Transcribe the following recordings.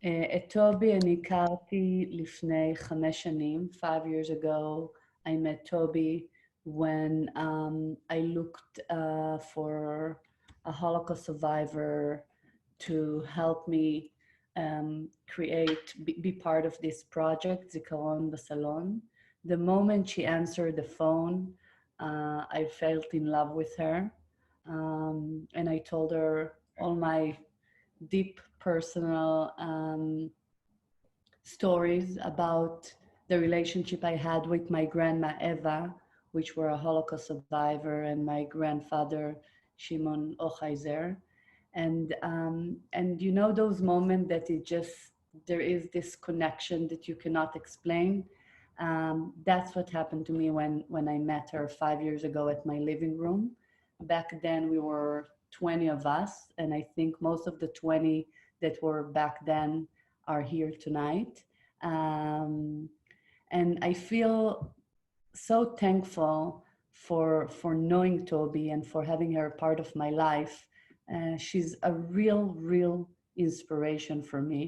את טובי אני הכרתי לפני 5 שנים. 5 years ago, I met Toby when I looked for a Holocaust survivor to help me be part of this project, Zikaron, Basalon. The moment she answered the phone, I fell in love with her. And I told her all my deep personal stories about the relationship I had with my grandma Eva, which were a Holocaust survivor, and my grandfather Shimon Ochaizer. And you know those moments that there is this connection that you cannot explain. That's what happened to me when I met her 5 years ago at my living room. Back then we were 20 of us, and I think most of the 20 that were back then are here tonight. And I feel so thankful for knowing Toby and for having her part of my life. She's a real inspiration for me.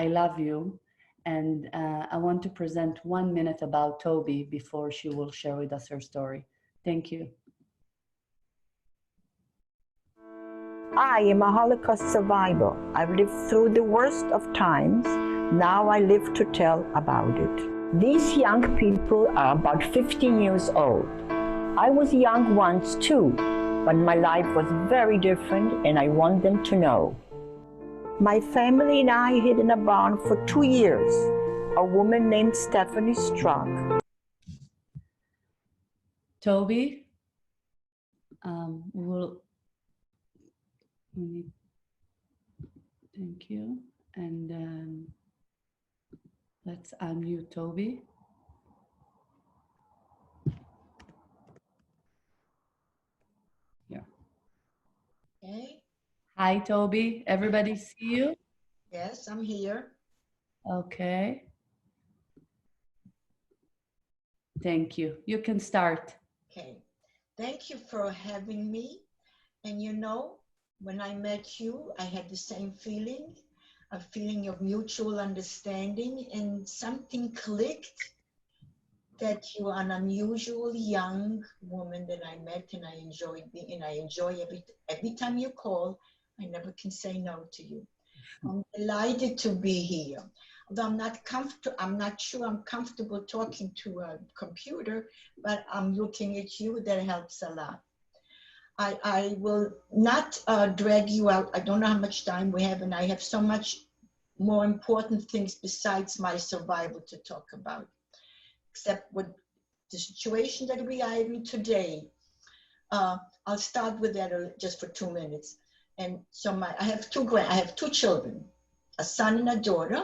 I love you. And I want to present 1 minute about Toby before she will share with us her story. Thank you. I am a Holocaust survivor. I've lived through the worst of times. Now I live to tell about it. These young people are about 15 years old. I was young once too, but my life was very different and I want them to know. My family and I hid in a barn for 2 years. A woman named Stephanie struck. Toby, thank you. And let's unmute Toby. Yeah. Okay. Hi, Toby. Everybody see you? Yes, I'm here. Okay. Thank you. You can start. Okay. Thank you for having me. And you know, when I met you, I had the same feeling, a feeling of mutual understanding, and something clicked that you are an unusual young woman that I met, and I enjoyed being, and I enjoy every time you call. I never can say no to you. I'm delighted to be here. Although I'm not sure I'm comfortable talking to a computer, but I'm looking at you, that helps a lot. I will not drag you out. I don't know how much time we have, and I have so much more important things besides my survival to talk about, except with the situation that we are in today. I'll start with that just for 2 minutes. And so I have 2 children, a son and a daughter.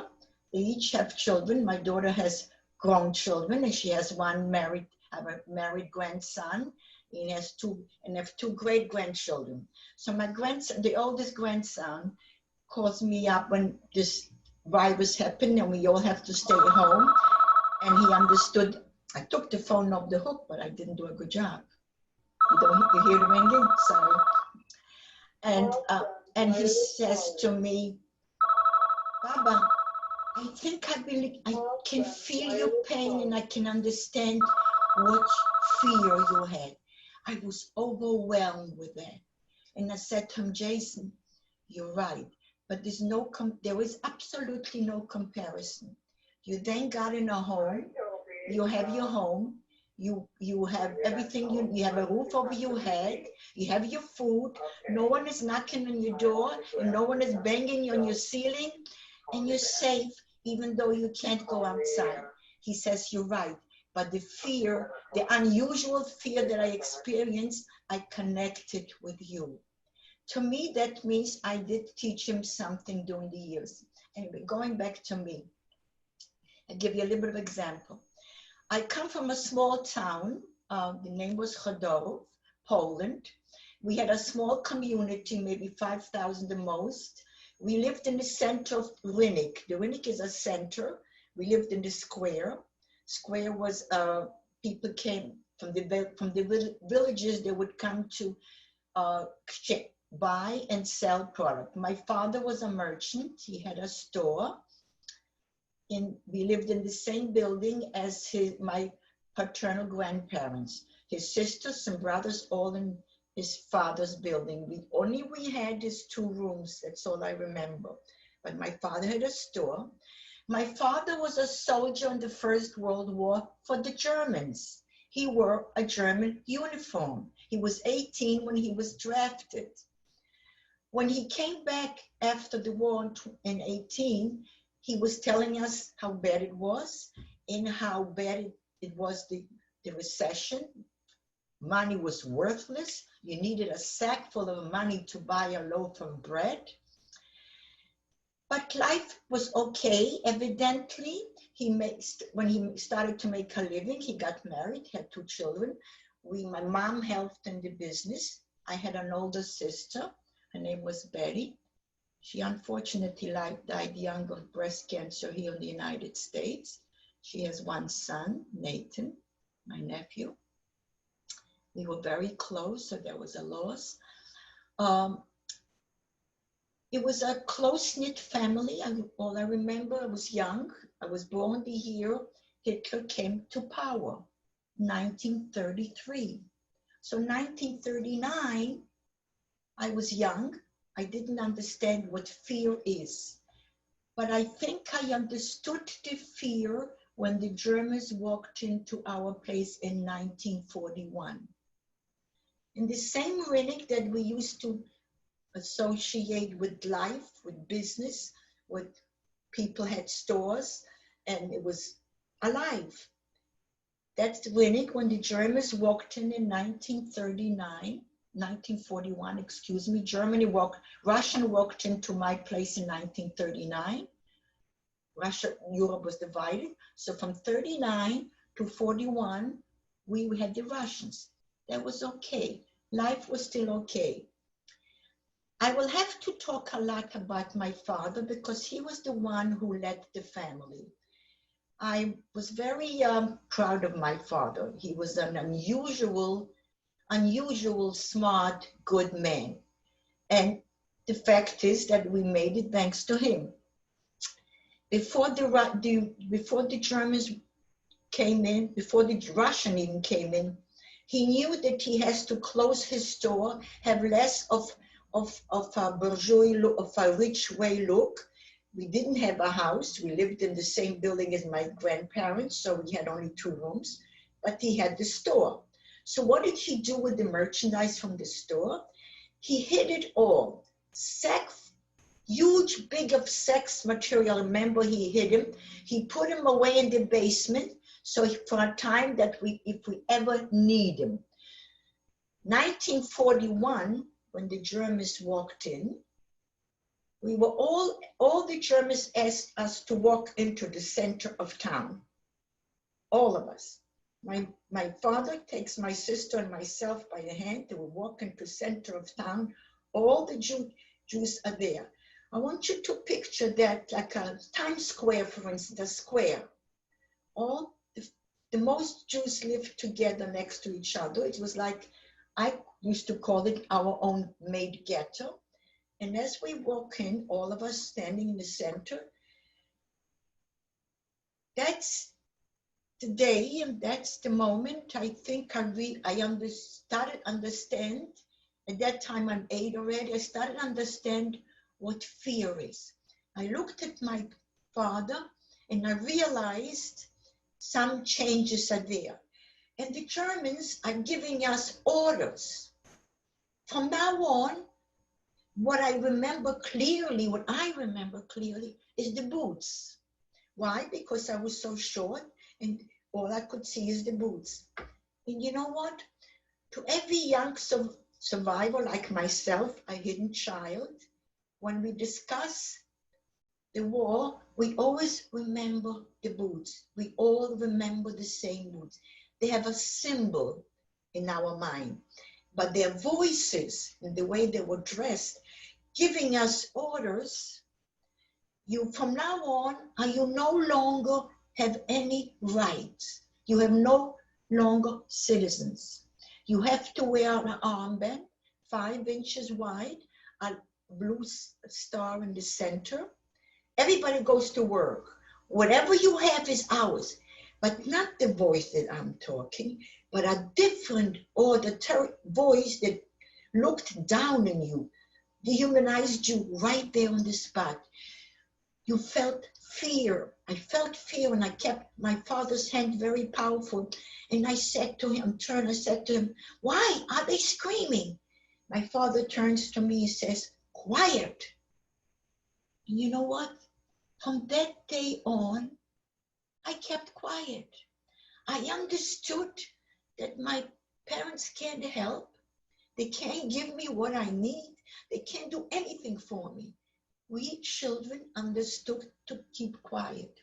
They each have children. My daughter has grown children, and she has a married grandson. He has 2 great grandchildren. So my grandson, the oldest grandson, calls me up when this virus happened and we all have to stay at home. And he understood. I took the phone off the hook, but I didn't do a good job. You hear the ringing? Sorry. And he says to me, Baba, I think I can feel your pain and I can understand what fear you had. I was overwhelmed with that. And I said to him, Jason, you're right, but there is absolutely no comparison. You then got in a home, you have your home, you have everything, you have a roof over your head, you have your food, no one is knocking on your door, and no one is banging on your ceiling, and you're safe even though you can't go outside. He says, you're right. But the fear, the unusual fear that I experienced, I connected with you. To me, that means I did teach him something during the years. Anyway, going back to me, I'll give you a little bit of example. I come from a small town. The name was Chodorów, Poland. We had a small community, maybe 5,000 the most. We lived in the center of Rinnik. The Rinnik is a center. We lived in the square. Square was, people came from the villages. They would come to buy and sell product. My father was a merchant. He had a store. We lived in the same building as my paternal grandparents. His sisters and brothers all in his father's building. We had his 2 rooms. That's all I remember. But my father had a store. My father was a soldier in the First World War for the Germans. He wore a German uniform. He was 18 when he was drafted. When he came back after the war in 18, he was telling us how bad it was and how bad it was, the recession. Money was worthless. You needed a sack full of money to buy a loaf of bread. But life was okay, evidently. When he started to make a living, he got married, had 2 children. My mom helped in the business. I had an older sister. Her name was Betty. She unfortunately died young of breast cancer here in the United States. She has 1 son, Nathan, my nephew. We were very close, so there was a loss. It was a close-knit family. All I remember, I was young. I was born the year Hitler came to power, 1933. So 1939, I was young. I didn't understand what fear is. But I think I understood the fear when the Germans walked into our place in 1941. In the same Rinnick that we used to associate with life, with business, with people had stores, and it was alive. That's the Rinnick when the Germans walked in 1941, excuse me. Russian walked into my place in 1939. Europe was divided. So from 39 to 41, we had the Russians. That was okay. Life was still okay. I will have to talk a lot about my father because he was the one who led the family. I was very proud of my father. He was an unusual, smart, good man. And the fact is that we made it thanks to him. Before the Germans came in, before the Russian even came in, he knew that he has to close his store, have less of a bourgeois look, of a rich way look. We didn't have a house. We lived in the same building as my grandparents, so we had only 2 rooms, but he had the store. So what did he do with the merchandise from the store? He hid it all. Huge big of sex material. Remember, he hid him. He put him away in the basement, so for a time that if we ever need him. 1941, when the Germans walked in, we were all the Germans asked us to walk into the center of town. All of us. My father takes my sister and myself by the hand. They will walk into the center of town. All the Jews are there. I want you to picture that like a Times Square, for instance, a square. All the most Jews lived together next to each other. It was like, I used to call it our own made ghetto. And as we walk in, all of us standing in the center, that's the day and that's the moment I think I started understand. At that time, I'm 8 already. I started understand what fear is. I looked at my father and I realized some changes are there. And the Germans are giving us orders. From now on, what I remember clearly is the boots. Why? Because I was so short and all I could see is the boots. And you know what? To every young survivor like myself, a hidden child, when we discuss the war, we always remember the boots. We all remember the same boots. They have a symbol in our mind, but their voices and the way they were dressed, giving us orders. From now on, you no longer have any rights. You have no longer citizens. You have to wear an armband 5 inches wide a blue star in the center. Everybody goes to work. Whatever you have is ours, but not the voice that I'm talking, but a different auditory voice that looked down on you, dehumanized you right there on the spot. You felt fear. I felt fear, and I kept my father's hand very powerful. And I said to him, I said to him, why are they screaming? My father turns to me and says, quiet. And you know what? From that day on, I kept quiet. I understood that my parents can't help. They can't give me what I need. They can't do anything for me. We children understood to keep quiet.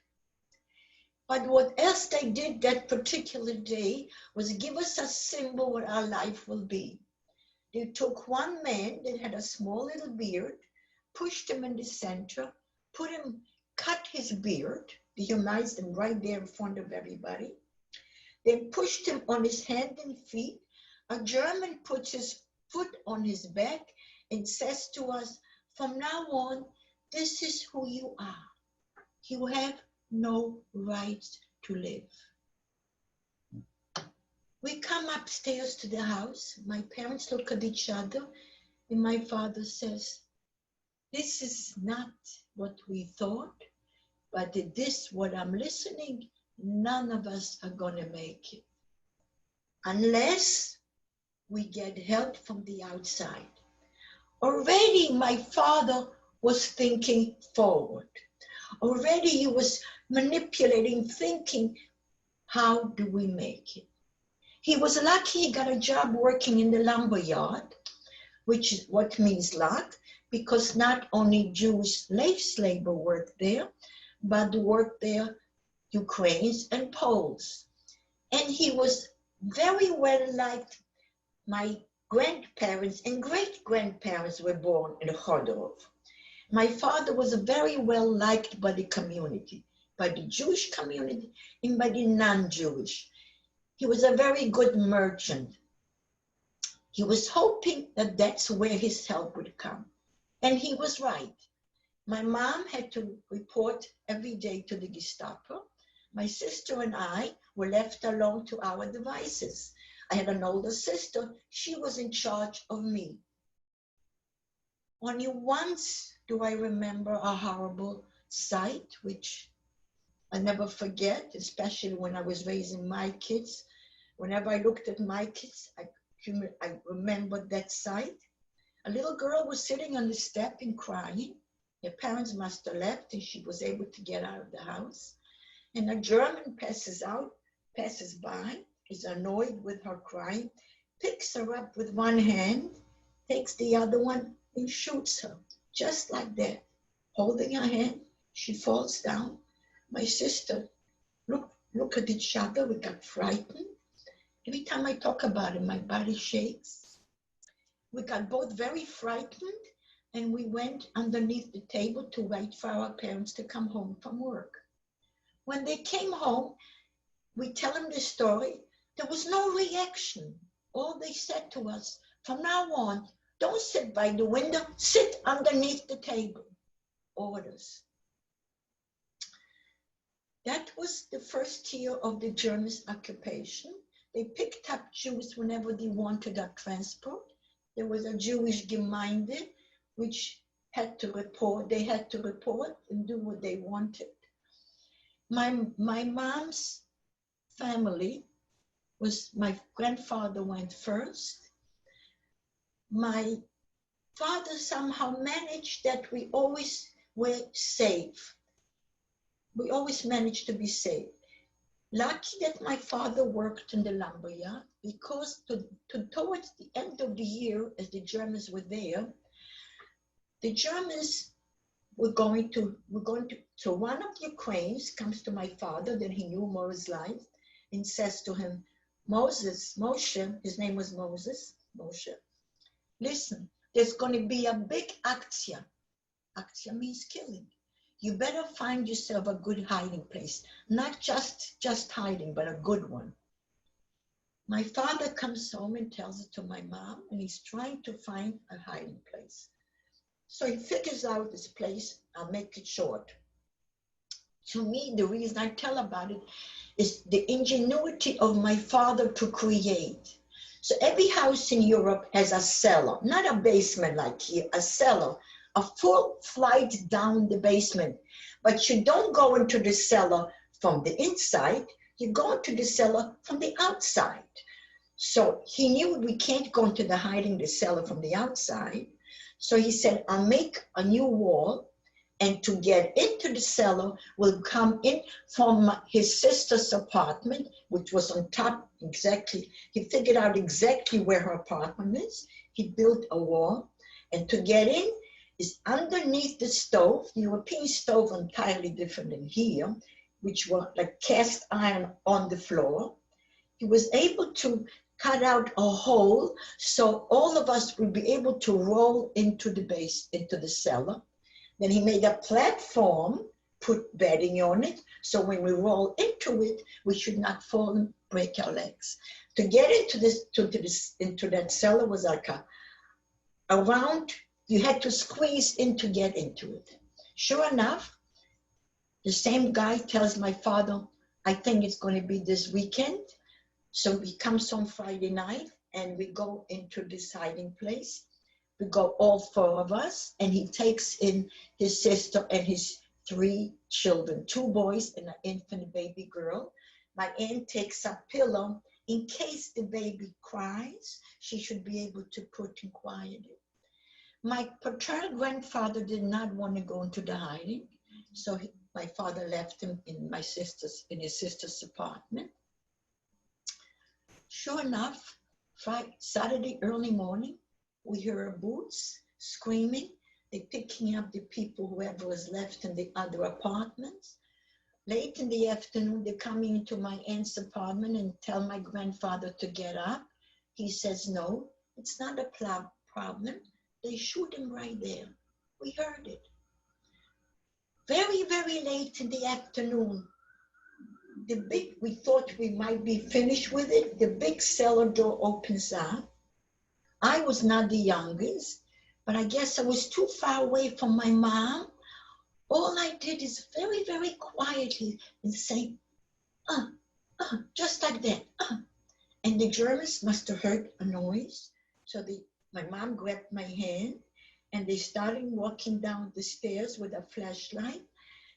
But what else they did that particular day was give us a symbol what our life will be. They took one man that had a small little beard, pushed him in the center, cut his beard, dehumanized him right there in front of everybody, then pushed him on his hand and feet. A German puts his foot on his back and says to us, from now on, this is who you are. You have no right to live. We come upstairs to the house. My parents look at each other, and my father says, this is not what we thought, but this, what I'm listening, none of us are going to make it unless we get help from the outside. Already my father was thinking forward. Already he was manipulating, thinking, how do we make it? He was lucky he got a job working in the lumber yard, which is what means luck, because not only Jewish slave labor worked there, but worked there Ukrainians and Poles. And he was very well liked. My grandparents and great-grandparents were born in Chodorov. My father was very well liked by the community, by the Jewish community and by the non-Jewish. He was a very good merchant. He was hoping that that's where his help would come. And he was right. My mom had to report every day to the Gestapo. My sister and I were left alone to our devices. I had an older sister. She was in charge of me. Only once do I remember a horrible sight, which I never forget, especially when I was raising my kids. Whenever I looked at my kids, I remembered that sight. A little girl was sitting on the step and crying. Her parents must have left and she was able to get out of the house. And a German passes by, is annoyed with her crying, picks her up with one hand, takes the other one and shoots her, just like that. Holding her hand, she falls down. My sister look at each other, we got frightened. Every time I talk about it, my body shakes. We got both very frightened and we went underneath the table to wait for our parents to come home from work. When they came home, we tell them the story. There was no reaction. All they said to us, from now on, don't sit by the window, sit underneath the table. Orders. That was the first year of the German occupation. They picked up Jews whenever they wanted a transport. There was a Jewish Gemeinde which had to report. They had to report and do what they wanted. My mom's family was, my grandfather went first. My father somehow managed that we always were safe. We always managed to be safe. Lucky that my father worked in the lumberyard, because towards the end of the year, as the Germans were there, the Germans were going to, so one of the Ukrainians comes to my father, that he knew more his life, and says to him, Moshe, his name was Moses, Moshe, listen, there's going to be a big aktia. Aktia means killing. You better find yourself a good hiding place, not just hiding, but a good one. My father comes home and tells it to my mom, and he's trying to find a hiding place. So he figures out this place. I'll make it short. To me, the reason I tell about it is the ingenuity of my father to create. So every house in Europe has a cellar, not a basement like here, a cellar, a full flight down the basement. But you don't go into the cellar from the inside, you go into the cellar from the outside. So he knew we can't go into the cellar from the outside. So he said, I'll make a new wall, and to get into the cellar, we'll come in from his sister's apartment, which was on top exactly. He figured out exactly where her apartment is. He built a wall, and to get in is underneath the stove. The European stove entirely different than here, which were like cast iron on the floor. He was able to cut out a hole so all of us would be able to roll into the cellar. Then he made a platform, put bedding on it, so when we roll into it, we should not fall and break our legs. To get into that cellar was like a round, you had to squeeze in to get into it. Sure enough, the same guy tells my father, I think it's going to be this weekend. So he comes home Friday night and we go into this hiding place. We go all four of us, and he takes in his sister and his 3 children, 2 boys and an infant baby girl. My aunt takes a pillow in case the baby cries, she should be able to put and quiet it. My paternal grandfather did not want to go into the hiding, so my father left him in his sister's apartment. Sure enough, Saturday early morning, we hear boots screaming. They're picking up the people, whoever was left in the other apartments. Late in the afternoon, they're coming into my aunt's apartment and tell my grandfather to get up. He says, no, it's not a problem. They shoot him right there. We heard it. Very, very late in the afternoon, we thought we might be finished with it. The big cellar door opens up. I was not the youngest, but I guess I was too far away from my mom. All I did is very, very quietly and say, just like that. And the Germans must have heard a noise. So my mom grabbed my hand and they started walking down the stairs with a flashlight.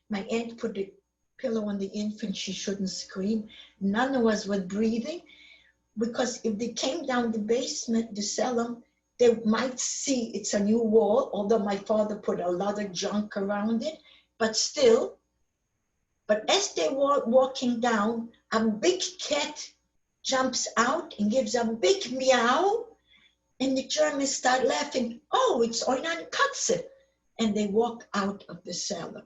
My aunt put the pillow on the infant, she shouldn't scream. None of us were breathing. Because if they came down the basement, the cellar, they might see it's a new wall, although my father put a lot of junk around it, but still. But as they were walking down, a big cat jumps out and gives a big meow, and the Germans start laughing. Oh, it's Eulen Katze. And they walk out of the cellar.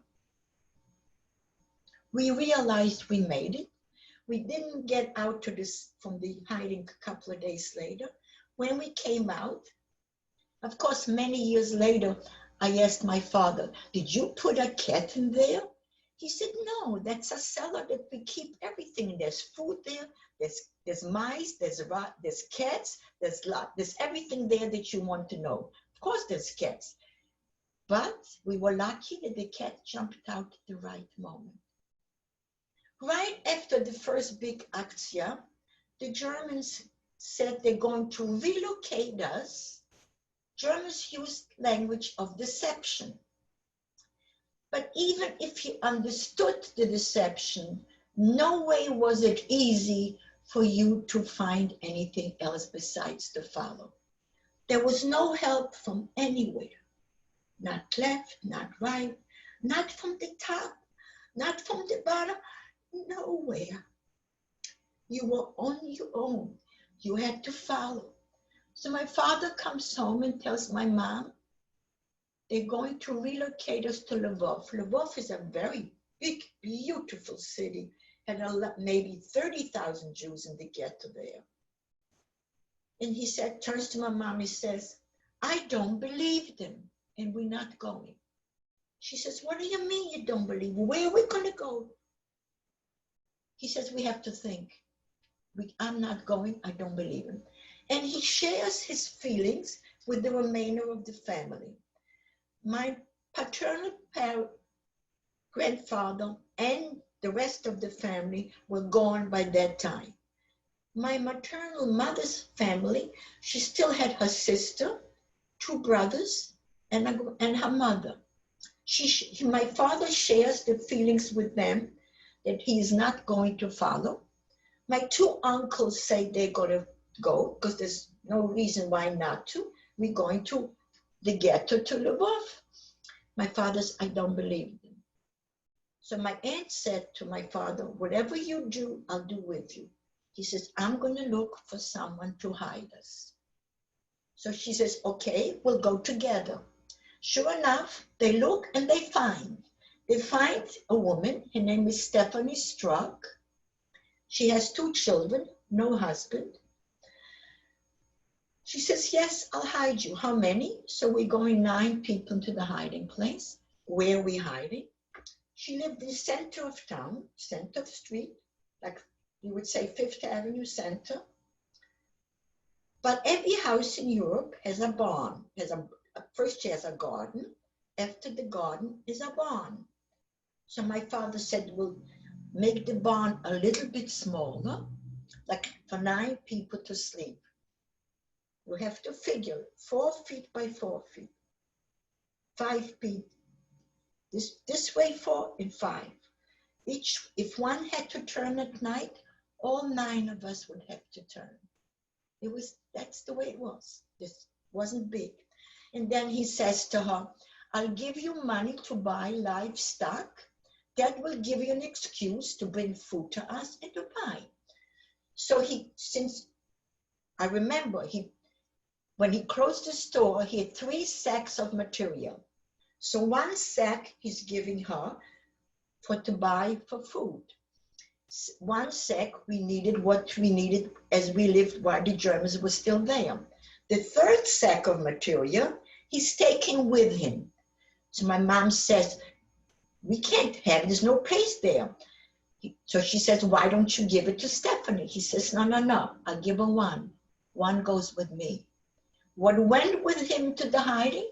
We realized we made it. We didn't get out from the hiding a couple of days later. When we came out, of course, many years later, I asked my father, did you put a cat in there? He said, no, that's a cellar that we keep everything. There's food there, there's mice, there's cats, there's everything there that you want to know. Of course, there's cats. But we were lucky that the cat jumped out at the right moment. Right after the first big Aktion, the Germans said they're going to relocate us. Germans used language of deception. But even if you understood the deception, no way was it easy for you to find anything else besides to follow. There was no help from anywhere. Not left, not right, not from the top, not from the bottom. Nowhere. You were on your own. You had to follow. So my father comes home and tells my mom, they're going to relocate us to Lvov. Lvov is a very big, beautiful city. Had maybe 30,000 Jews in the ghetto there. And he turns to my mom, he says, I don't believe them, and we're not going. She says, what do you mean you don't believe? Where are we going to go? He says, we have to think. I'm not going, I don't believe him. And he shares his feelings with the remainder of the family. My paternal grandfather and the rest of the family were gone by that time. My maternal mother's family, she still had her sister, 2 brothers, and her mother. My father shares the feelings with them that he is not going to follow. My 2 uncles say they're going to go because there's no reason why not to. We're going to the ghetto to Lvov. My father's, I don't believe them. So my aunt said to my father, whatever you do, I'll do with you. He says, I'm going to look for someone to hide us. So she says, okay, we'll go together. Sure enough, they look and they find. They find a woman, her name is Stephanie Struck. She has 2 children, no husband. She says, yes, I'll hide you. How many? So we're going 9 people into the hiding place. Where are we hiding? She lived in the center of town, center of street, like you would say 5th Avenue Center. But every house in Europe has a barn. First she has a garden. After the garden is a barn. So my father said, we'll make the barn a little bit smaller, like for 9 people to sleep. You have to figure 4 feet by 4 feet, 5 feet. This way 4 and 5. If one had to turn at night, all 9 of us would have to turn. That's the way it was. This wasn't big. And then he says to her, I'll give you money to buy livestock. That will give you an excuse to bring food to us and to buy. So I remember when he closed the store, he had 3 sacks of material. So 1 sack he's giving her to buy for food. 1 sack we needed what we needed as we lived while the Germans were still there. The 3rd sack of material he's taking with him. So my mom says, we can't have it, there's no place there. So she says, why don't you give it to Stephanie? He says, no, I'll give her 1. 1 goes with me. What went with him to the hiding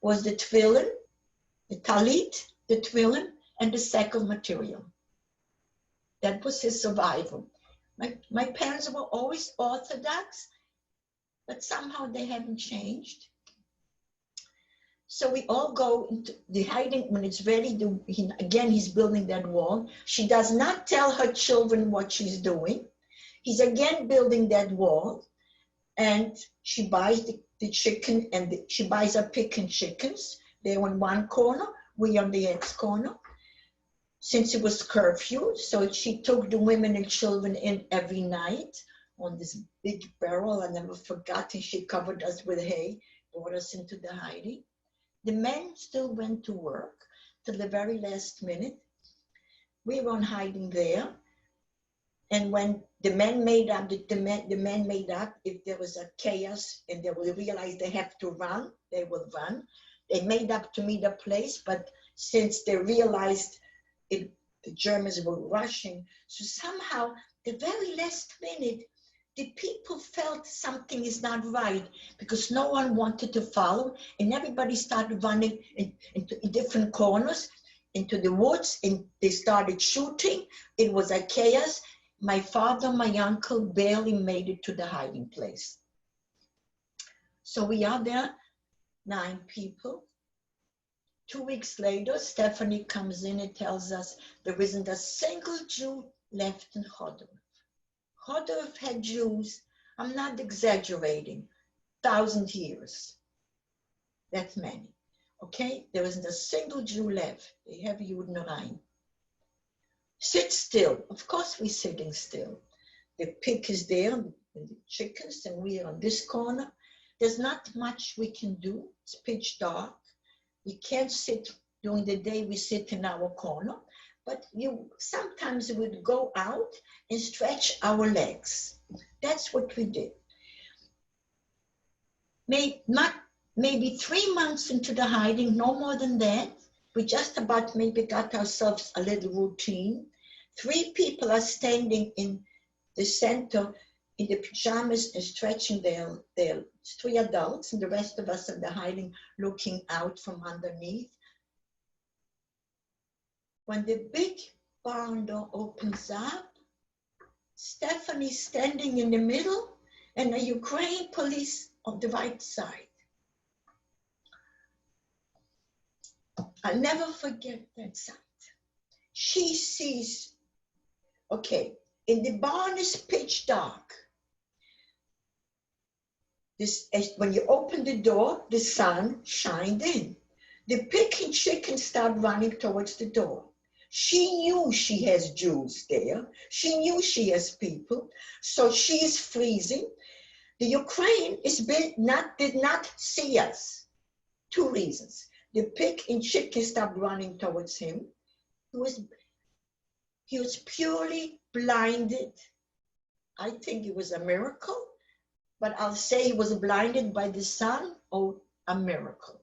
was the tefillin, the talit, the tefillin, and the sack of material. That was his survival. My parents were always Orthodox, but somehow they haven't changed. So we all go into the hiding when it's ready. Again, he's building that wall. She does not tell her children what she's doing. He's again building that wall, and she buys the chicken, and she buys a pig and chickens. They're on one corner, we on the next corner. Since it was curfew, so she took the women and children in every night on this big barrel. I never forgot, and she covered us with hay, brought us into the hiding. The men still went to work till the very last minute. We were on hiding there. And when the men made up, if there was a chaos and they will realize they have to run, they will run. They made up to meet a place, but since they realized the Germans were rushing, so somehow the very last minute, the people felt something is not right because no one wanted to follow, and everybody started running into different corners, into the woods, and they started shooting. It was a chaos. My father, my uncle barely made it to the hiding place. So we are there, 9 people. 2 weeks later, Stephanie comes in and tells us there isn't a single Jew left in Chodov. Chodov had Jews, I'm not exaggerating, 1,000 years. That's many, okay? There isn't a single Jew left. They have Yud Narain. Sit still. Of course we're sitting still. The pig is there, and the chickens, and we are on this corner. There's not much we can do. It's pitch dark. We can't sit during the day, we sit in our corner, but sometimes we would go out and stretch our legs. That's what we did. Maybe 3 months into the hiding, no more than that, we just about maybe got ourselves a little routine. 3 people are standing in the center in the pajamas and stretching their 3 adults, and the rest of us in the hiding, looking out from underneath. When the big barn door opens up, Stephanie's standing in the middle and the Ukraine police on the right side. I'll never forget that sight. She sees, okay, in the barn is pitch dark. When you open the door, the sun shined in. The pig and chicken start running towards the door. She knew she has Jews there. She knew she has people. So she's freezing. The Ukraine did not see us. 2 reasons. The pig and chicken stopped running towards him. He was purely blinded. I think it was a miracle, but I'll say he was blinded by the sun or a miracle.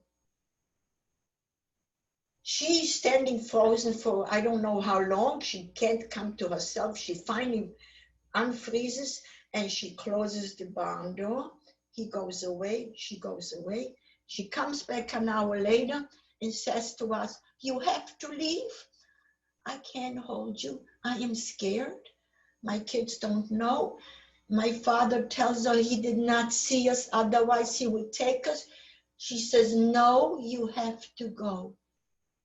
She's standing frozen for I don't know how long. She can't come to herself. She finally unfreezes and she closes the barn door. He goes away. She goes away. She comes back an hour later and says to us, "You have to leave. I can't hold you. I am scared. My kids don't know. My father tells her he did not see us, otherwise he would take us." She says, "No, you have to go.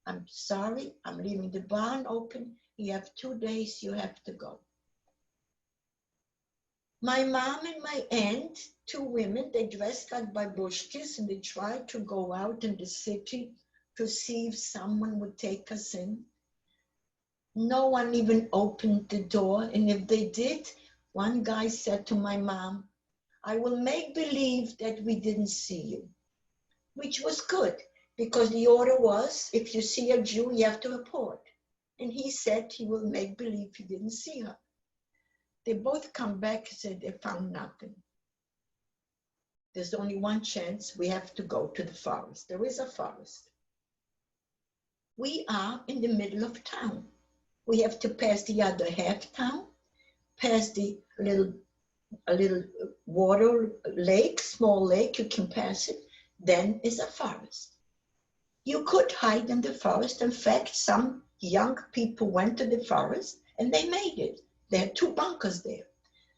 I'm sorry, I'm leaving the barn open. You have 2 days, you have to go." My mom and my aunt, 2 women, they dressed like babushkas and they tried to go out in the city to see if someone would take us in. No one even opened the door, and if they did, one guy said to my mom, "I will make believe that we didn't see you," which was good. Because the order was, if you see a Jew, you have to report. And he said he will make believe he didn't see her. They both come back and said they found nothing. There's only one chance. We have to go to the forest. There is a forest. We are in the middle of town. We have to pass the other half town, pass a little water lake, small lake, you can pass it. Then is a forest. You could hide in the forest. In fact, some young people went to the forest and they made it. There are 2 bunkers there.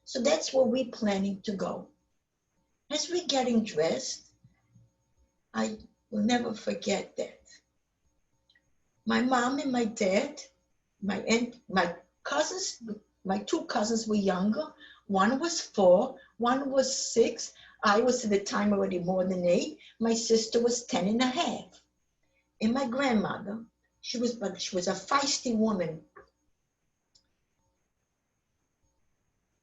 So that's where we're planning to go. As we're getting dressed, I will never forget that. My mom and my dad, my aunt, my cousins, my 2 cousins were younger. One was 4, one was 6. I was at the time already more than 8. My sister was 10 and a half. And my grandmother, she was a feisty woman.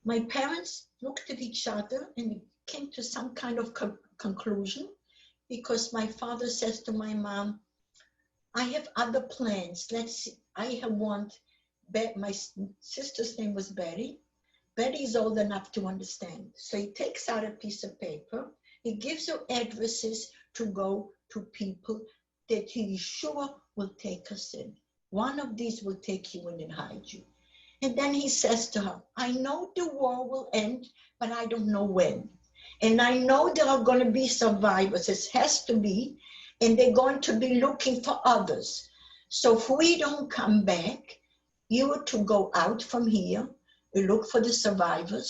My parents looked at each other and came to some kind of conclusion, because my father says to my mom, "I have other plans. Let's see. My sister's name was Betty. Betty is old enough to understand." So he takes out a piece of paper. He gives her addresses to go to people that he is sure will take us in. One of these will take you in and hide you. And then he says to her, "I know the war will end, but I don't know when. And I know there are going to be survivors. It has to be. And they're going to be looking for others. So if we don't come back, you are to go out from here, you look for the survivors."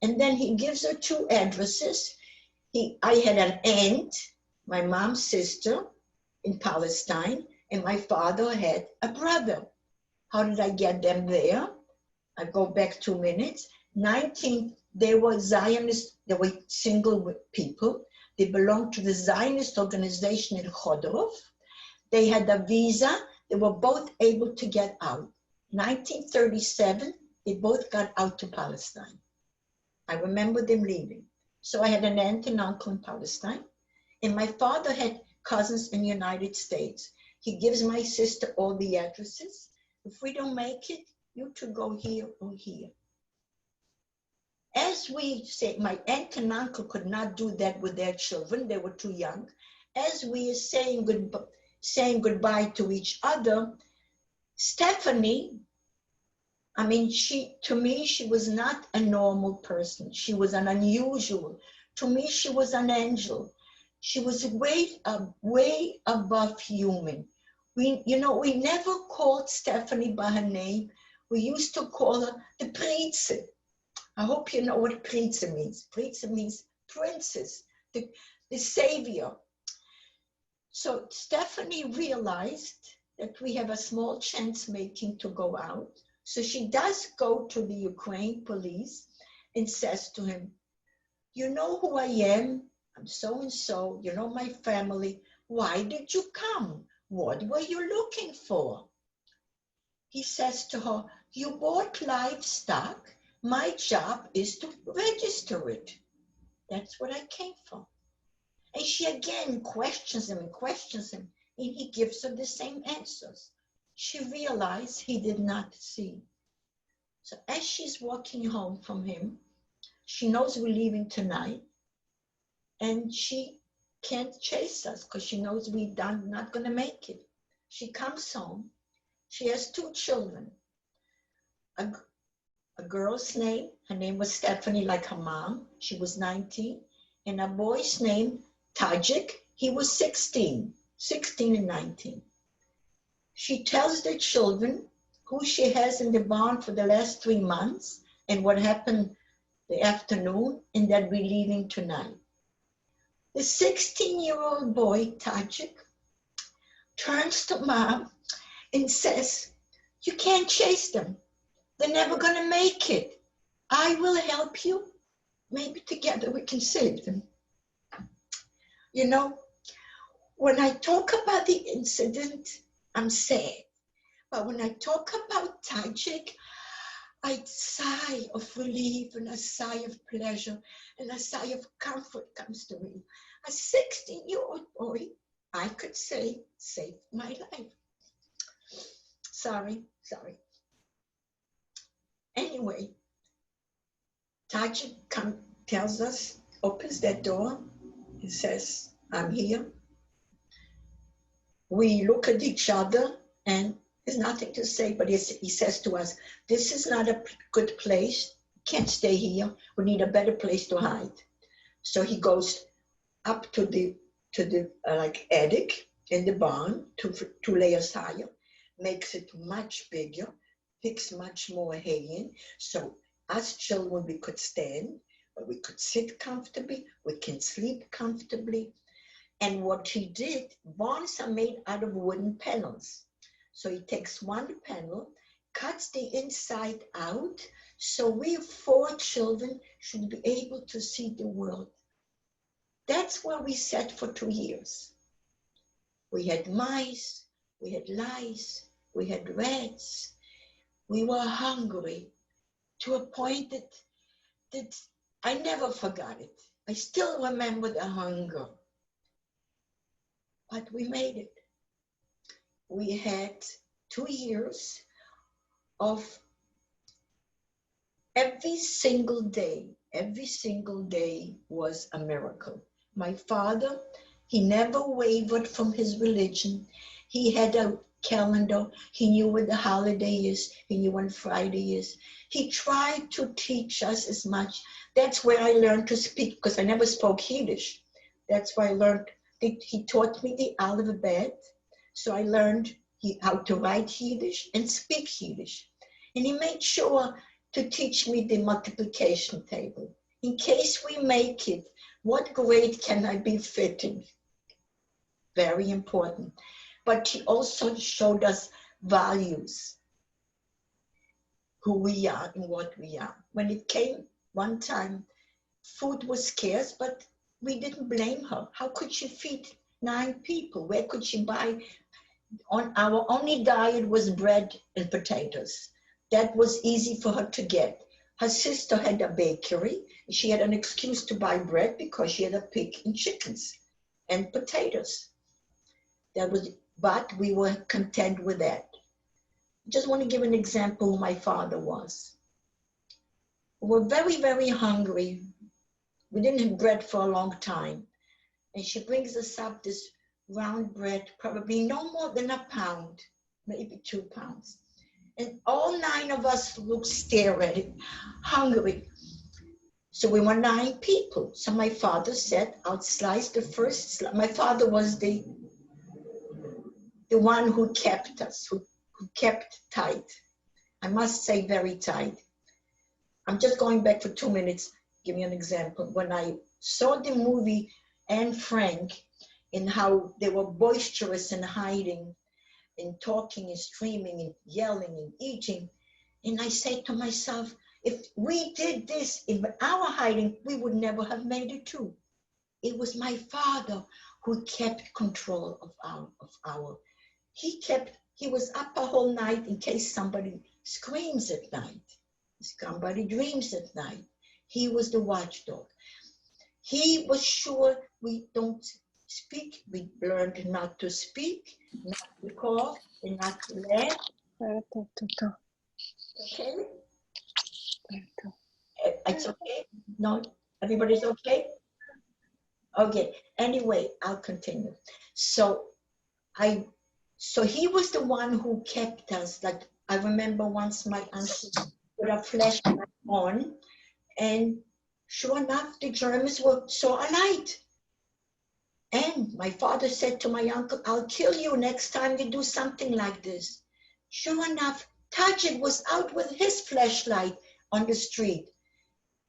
And then he gives her 2 addresses. I had an aunt, my mom's sister, in Palestine, and my father had a brother. How did I get them there? I go back 2 minutes. They were Zionists, they were single people. They belonged to the Zionist organization in Chodorov. They had a visa. They were both able to get out. 1937, they both got out to Palestine. I remember them leaving. So I had an aunt and uncle in Palestine, and my father had cousins in the United States. He gives my sister all the addresses. If we don't make it, you two go here or here. As we say, my aunt and uncle could not do that with their children. They were too young. As we are saying goodbye to each other, Stephanie I mean, to me, she was not a normal person. She was an unusual. To me, she was an angel. She was way above human. We never called Stephanie by her name. We used to call her the Prize. I hope you know what Prize means. Prize means princess, the savior. So Stephanie realized that we have a small chance making to go out. So she does go to the Ukraine police and says to him, you know who I am? I'm so-and-so, you know my family. Why did you come? What were you looking for? He says to her, you bought livestock. My job is to register it. That's what I came for. And she again questions him, and he gives her the same answers. She realized he did not see. So as she's walking home from him, she knows we're leaving tonight, and she can't chase us because she knows we're not going to make it. She comes home. She has 2 children. A girl's name, her name was Stephanie, like her mom. She was 19. And a boy's name, Tajik. He was 16 and 19. She tells the children who she has in the barn for the last 3 months and what happened the afternoon, and that we're leaving tonight. The 16-year-old boy, Tajik, turns to mom and says, you can't chase them. They're never going to make it. I will help you. Maybe together we can save them. You know, when I talk about the incident, I'm sad. But when I talk about Tajik, I sigh of relief and a sigh of pleasure and a sigh of comfort comes to me. A 16-year-old boy, I could say, saved my life. Sorry. Anyway, Tajik tells us, opens that door, and says, I'm here. We look at each other and there's nothing to say, but he says to us, this is not a good place. Can't stay here. We need a better place to hide. So he goes up to the like attic in the barn, 2 layers higher, makes it much bigger, picks much more hay in. So us children, we could stand, but we could sit comfortably, we can sleep comfortably. And what he did, barns are made out of wooden panels. So he takes 1 panel, cuts the inside out, so we 4 children should be able to see the world. That's where we sat for 2 years. We had mice, we had lice, we had rats. We were hungry to a point that I never forgot it. I still remember the hunger. But we made it. We had 2 years of every single day was a miracle. My father, he never wavered from his religion. He had a calendar. He knew what the holiday is. He knew when Friday is. He tried to teach us as much. That's where I learned to speak, because I never spoke Yiddish. That's where I learned. He taught me the alphabet. So I learned how to write Yiddish and speak Yiddish. And he made sure to teach me the multiplication table. In case we make it, what grade can I be fitting? Very important. But he also showed us values, who we are and what we are. When it came one time, food was scarce, but we didn't blame her. How could she feed 9 people? Where could she buy? Our only diet was bread and potatoes. That was easy for her to get. Her sister had a bakery. She had an excuse to buy bread because she had a pig and chickens and potatoes. But we were content with that. I just want to give an example who my father was. We were very, very hungry. We didn't have bread for a long time. And she brings us up this round bread, probably no more than a pound, maybe 2 pounds. And all 9 of us stare at it, hungry. So we were 9 people. So my father said, I'll slice the first slice. My father was the one who kept us, who kept tight. I must say very tight. I'm just going back for 2 minutes. Give you an example. When I saw the movie Anne Frank, and how they were boisterous and hiding and talking and screaming and yelling and eating, and I said to myself, if we did this in our hiding, we would never have made it too. It was my father who kept control of our. He was up a whole night in case somebody screams at night, somebody dreams at night. He was the watchdog. He was sure we don't speak. We learned not to speak, not to cough, and not to laugh. Okay? It's okay? No? Everybody's okay? Okay. Anyway, I'll continue. So he was the one who kept us. Like, I remember once my uncle put a flashlight on, and sure enough, the Germans saw a light. And my father said to my uncle, I'll kill you next time you do something like this. Sure enough, Tajik was out with his flashlight on the street.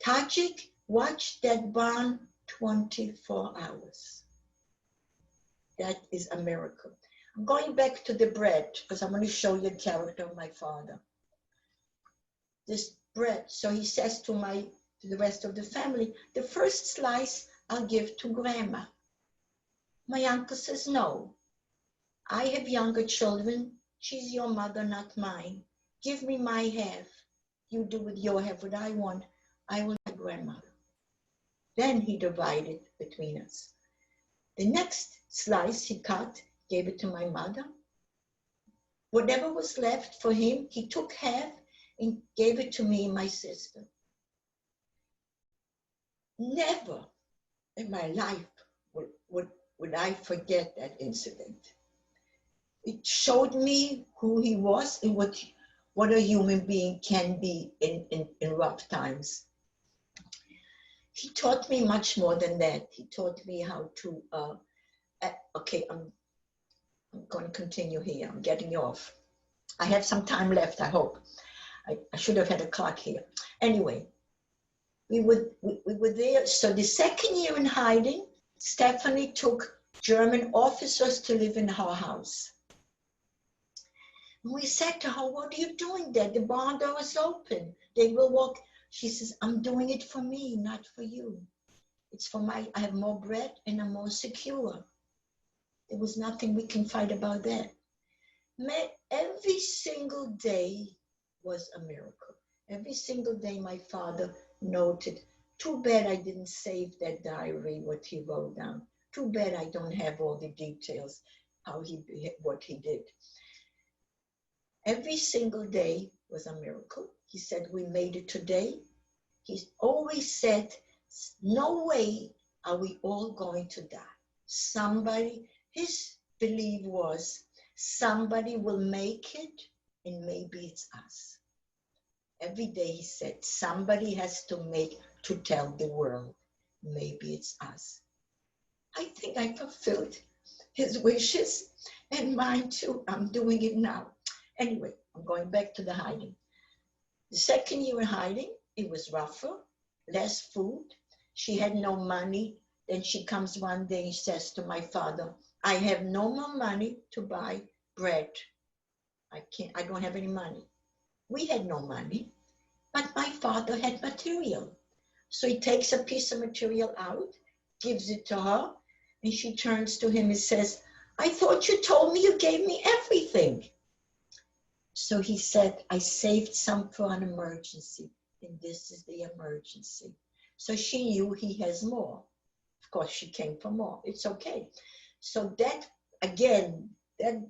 Tajik watched that barn 24 hours. That is a miracle. I'm going back to the bread because I want to show you the character of my father. This bread, so he says to the rest of the family, the first slice I'll give to grandma. My uncle says, no, I have younger children. She's your mother, not mine. Give me my half. You do with your half what I want. I will be grandmother. Then he divided between us. The next slice he cut, gave it to my mother. Whatever was left for him, he took half and gave it to me and my sister. Never in my life would I forget that incident. It showed me who he was and what a human being can be in rough times. He taught me much more than that. He taught me how to, okay, I'm going to continue here. I'm getting off. I have some time left, I hope. I should have had a clock here. Anyway, we were there. So the second year in hiding, Stephanie took German officers to live in her house. And we said to her, what are you doing there? The barn door is open. They will walk. She says, I'm doing it for me, not for you. It's for I have more bread and I'm more secure. There was nothing we can fight about that. Every single day was a miracle. Every single day my father noted, too bad I didn't save that diary, what he wrote down. Too bad I don't have all the details, what he did. Every single day was a miracle. He said, we made it today. He always said, no way are we all going to die. His belief was, somebody will make it and maybe it's us. Every day he said, somebody has to tell the world, maybe it's us. I think I fulfilled his wishes and mine too. I'm doing it now. Anyway, I'm going back to the hiding. The second year in hiding, it was rougher, less food. She had no money. Then she comes one day and says to my father, I have no more money to buy bread. I don't have any money. We had no money, but my father had material. So he takes a piece of material out, gives it to her, and she turns to him and says, I thought you told me you gave me everything. So he said, I saved some for an emergency, and this is the emergency. So she knew he has more. Of course, she came for more. It's okay. So that, again, that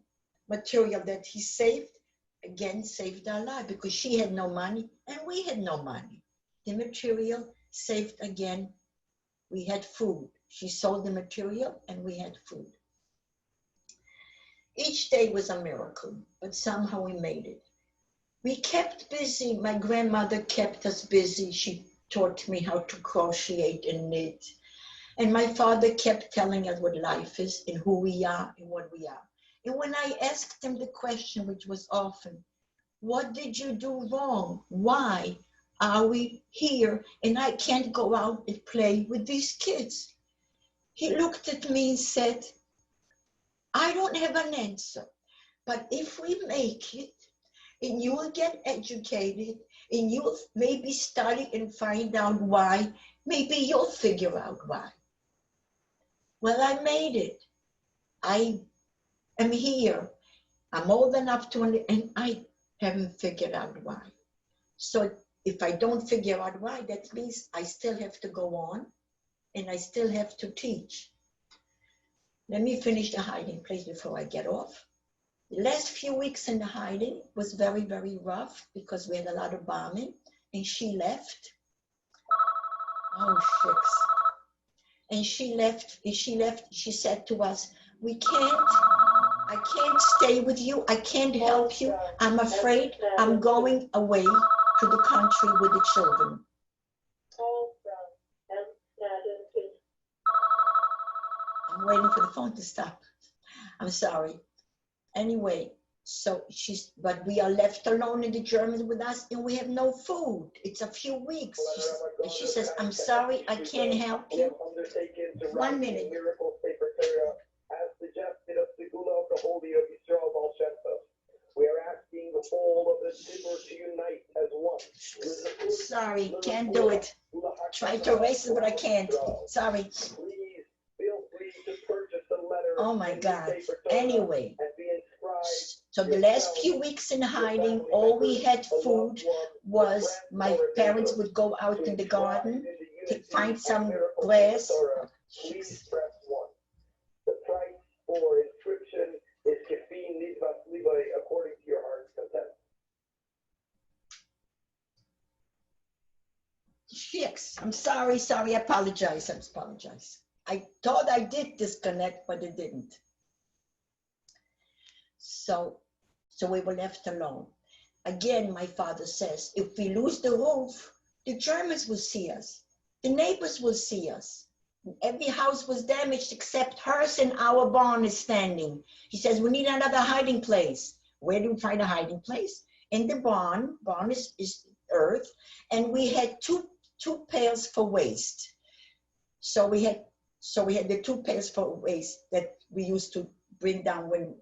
material that he saved, again, saved our life because she had no money and we had no money. The material saved again. We had food. She sold the material and we had food. Each day was a miracle, but somehow we made it. We kept busy. My grandmother kept us busy. She taught me how to crochet and knit. And my father kept telling us what life is and who we are and what we are. And when I asked him the question, which was often, what did you do wrong? Why are we here and I can't go out and play with these kids? He looked at me and said, I don't have an answer, but if we make it and you'll get educated and you'll maybe study and find out why, maybe you'll figure out why. Well, I made it. I am here. I'm old enough to, and I haven't figured out why. So if I don't figure out why, that means I still have to go on and I still have to teach. Let me finish the hiding place before I get off. The last few weeks in the hiding was very, very rough because we had a lot of bombing and she left. Oh, shucks. And she left, she said to us, I can't stay with you. I can't help you. I'm afraid I'm going away to the country with the children. I'm waiting for the phone to stop. I'm sorry. Anyway, so but we are left alone in the Germans with us and we have no food. It's a few weeks. She says, I'm sorry, I can't help you. 1 minute. We are asking the whole of the Zimmer to unite as one. Sorry, can't do it. Try to erase it, but I can't. Sorry. Please feel free to purchase the letter. Oh my God. Anyway, so the last few weeks in hiding, all we had food was my parents would go out in the garden to find some grass. Please press 1. The price for inscription is Kefin Nidvat Levi according to your heart's content. Shucks, I'm sorry, I apologize. I thought I did disconnect, but it didn't. So we were left alone. Again, my father says, if we lose the roof, the Germans will see us. The neighbors will see us. Every house was damaged except hers and our barn is standing. He says, we need another hiding place. Where do we find a hiding place? In the barn. Barn is earth. And we had two pails for waste. So we had the 2 pails for waste that we used to bring down when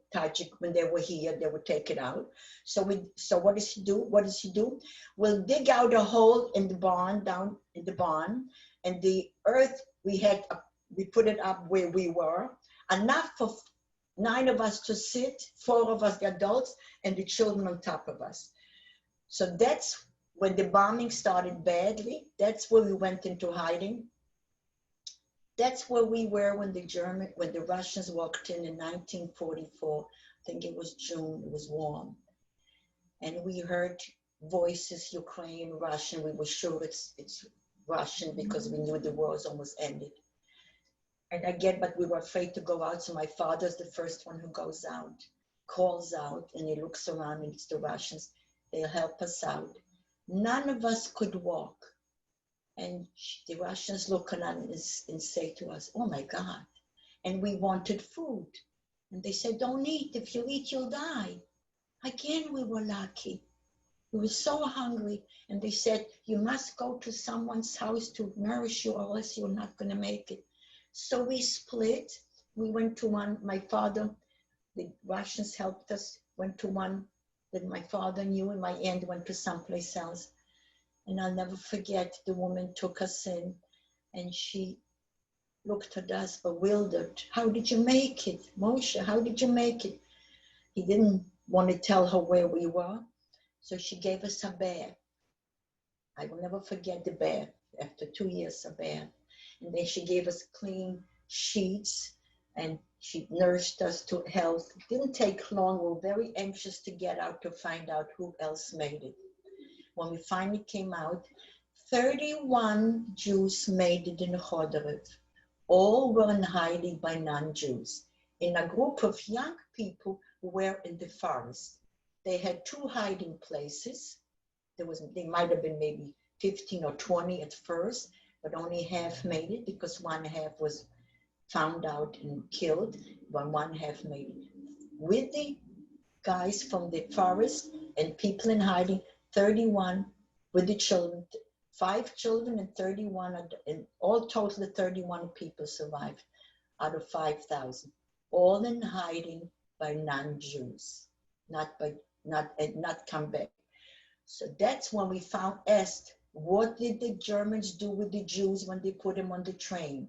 they were here, they would take it out. So what does he do? We'll dig out a hole in the barn, down in the barn, and the earth we put it up where we were, enough for 9 of us to sit, 4 of us the adults, and the children on top of us. So that's when the bombing started badly. That's where we went into hiding. That's where we were when the Russians walked in 1944. I think it was June, it was warm. And we heard voices, Ukrainian, Russian. We were sure it's Russian because we knew the war was almost ended. And again, but we were afraid to go out. So my father's the first one who goes out, calls out, and he looks around and it's the Russians. They'll help us out. None of us could walk. And the Russians look at us and say to us, oh my God. And we wanted food. And they said, don't eat. If you eat, you'll die. Again, we were lucky. We were so hungry. And they said, you must go to someone's house to nourish you or else you're not going to make it. So we split. We went to one, my father, the Russians helped us, went to one that my father knew, and my aunt went to someplace else. And I'll never forget, the woman took us in and she looked at us bewildered. How did you make it? Moshe, how did you make it? He didn't want to tell her where we were. So she gave us a bath. I will never forget the bath. After 2 years, a bath. And then she gave us clean sheets and she nursed us to health. It didn't take long. We were very anxious to get out to find out who else made it. When we finally came out, 31 Jews made it in Choderev. All were in hiding by non-Jews, in a group of young people who were in the forest. They had 2 hiding places. They might have been maybe 15 or 20 at first, but only half made it because one half was found out and killed, but one half made it. With the guys from the forest and people in hiding, 31 with the children, 5 children and 31, and all total 31 people survived out of 5,000, all in hiding by non-Jews, not come back. So that's when we asked, what did the Germans do with the Jews when they put them on the train?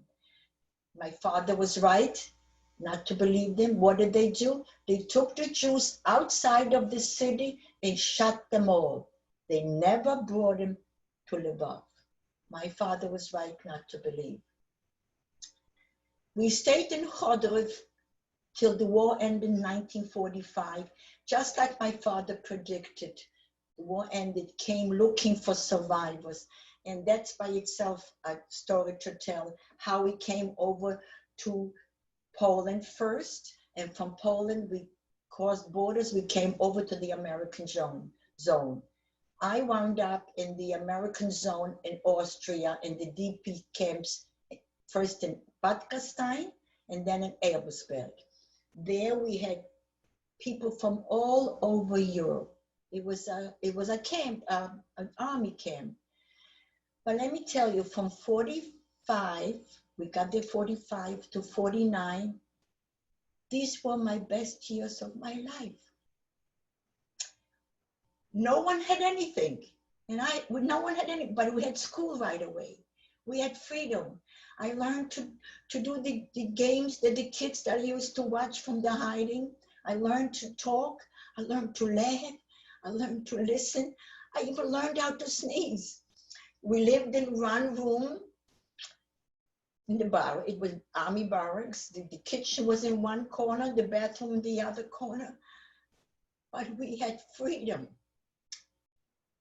My father was right not to believe them. What did they do? They took the Jews outside of the city and shot them all. They never brought them to Lvov. My father was right not to believe. We stayed in Khodrov till the war ended in 1945, just like my father predicted. The war ended, came looking for survivors. And that's by itself a story to tell, how we came over to Poland first. And from Poland, we crossed borders, we came over to the American zone. I wound up in the American zone in Austria, in the DP camps, first in Bad Gastein and then in Ebersberg. There we had people from all over Europe. It was a camp, an army camp. But let me tell you, from 45, we got there 45 to 49, these were my best years of my life. No one had anything, no one had any, but we had school right away. We had freedom. I learned to do the games that the kids that used to watch from the hiding. I learned to talk. I learned to laugh. I learned to listen. I even learned how to sneeze. We lived in one room in the bar. It was army barracks. The kitchen was in one corner, the bathroom in the other corner. But we had freedom.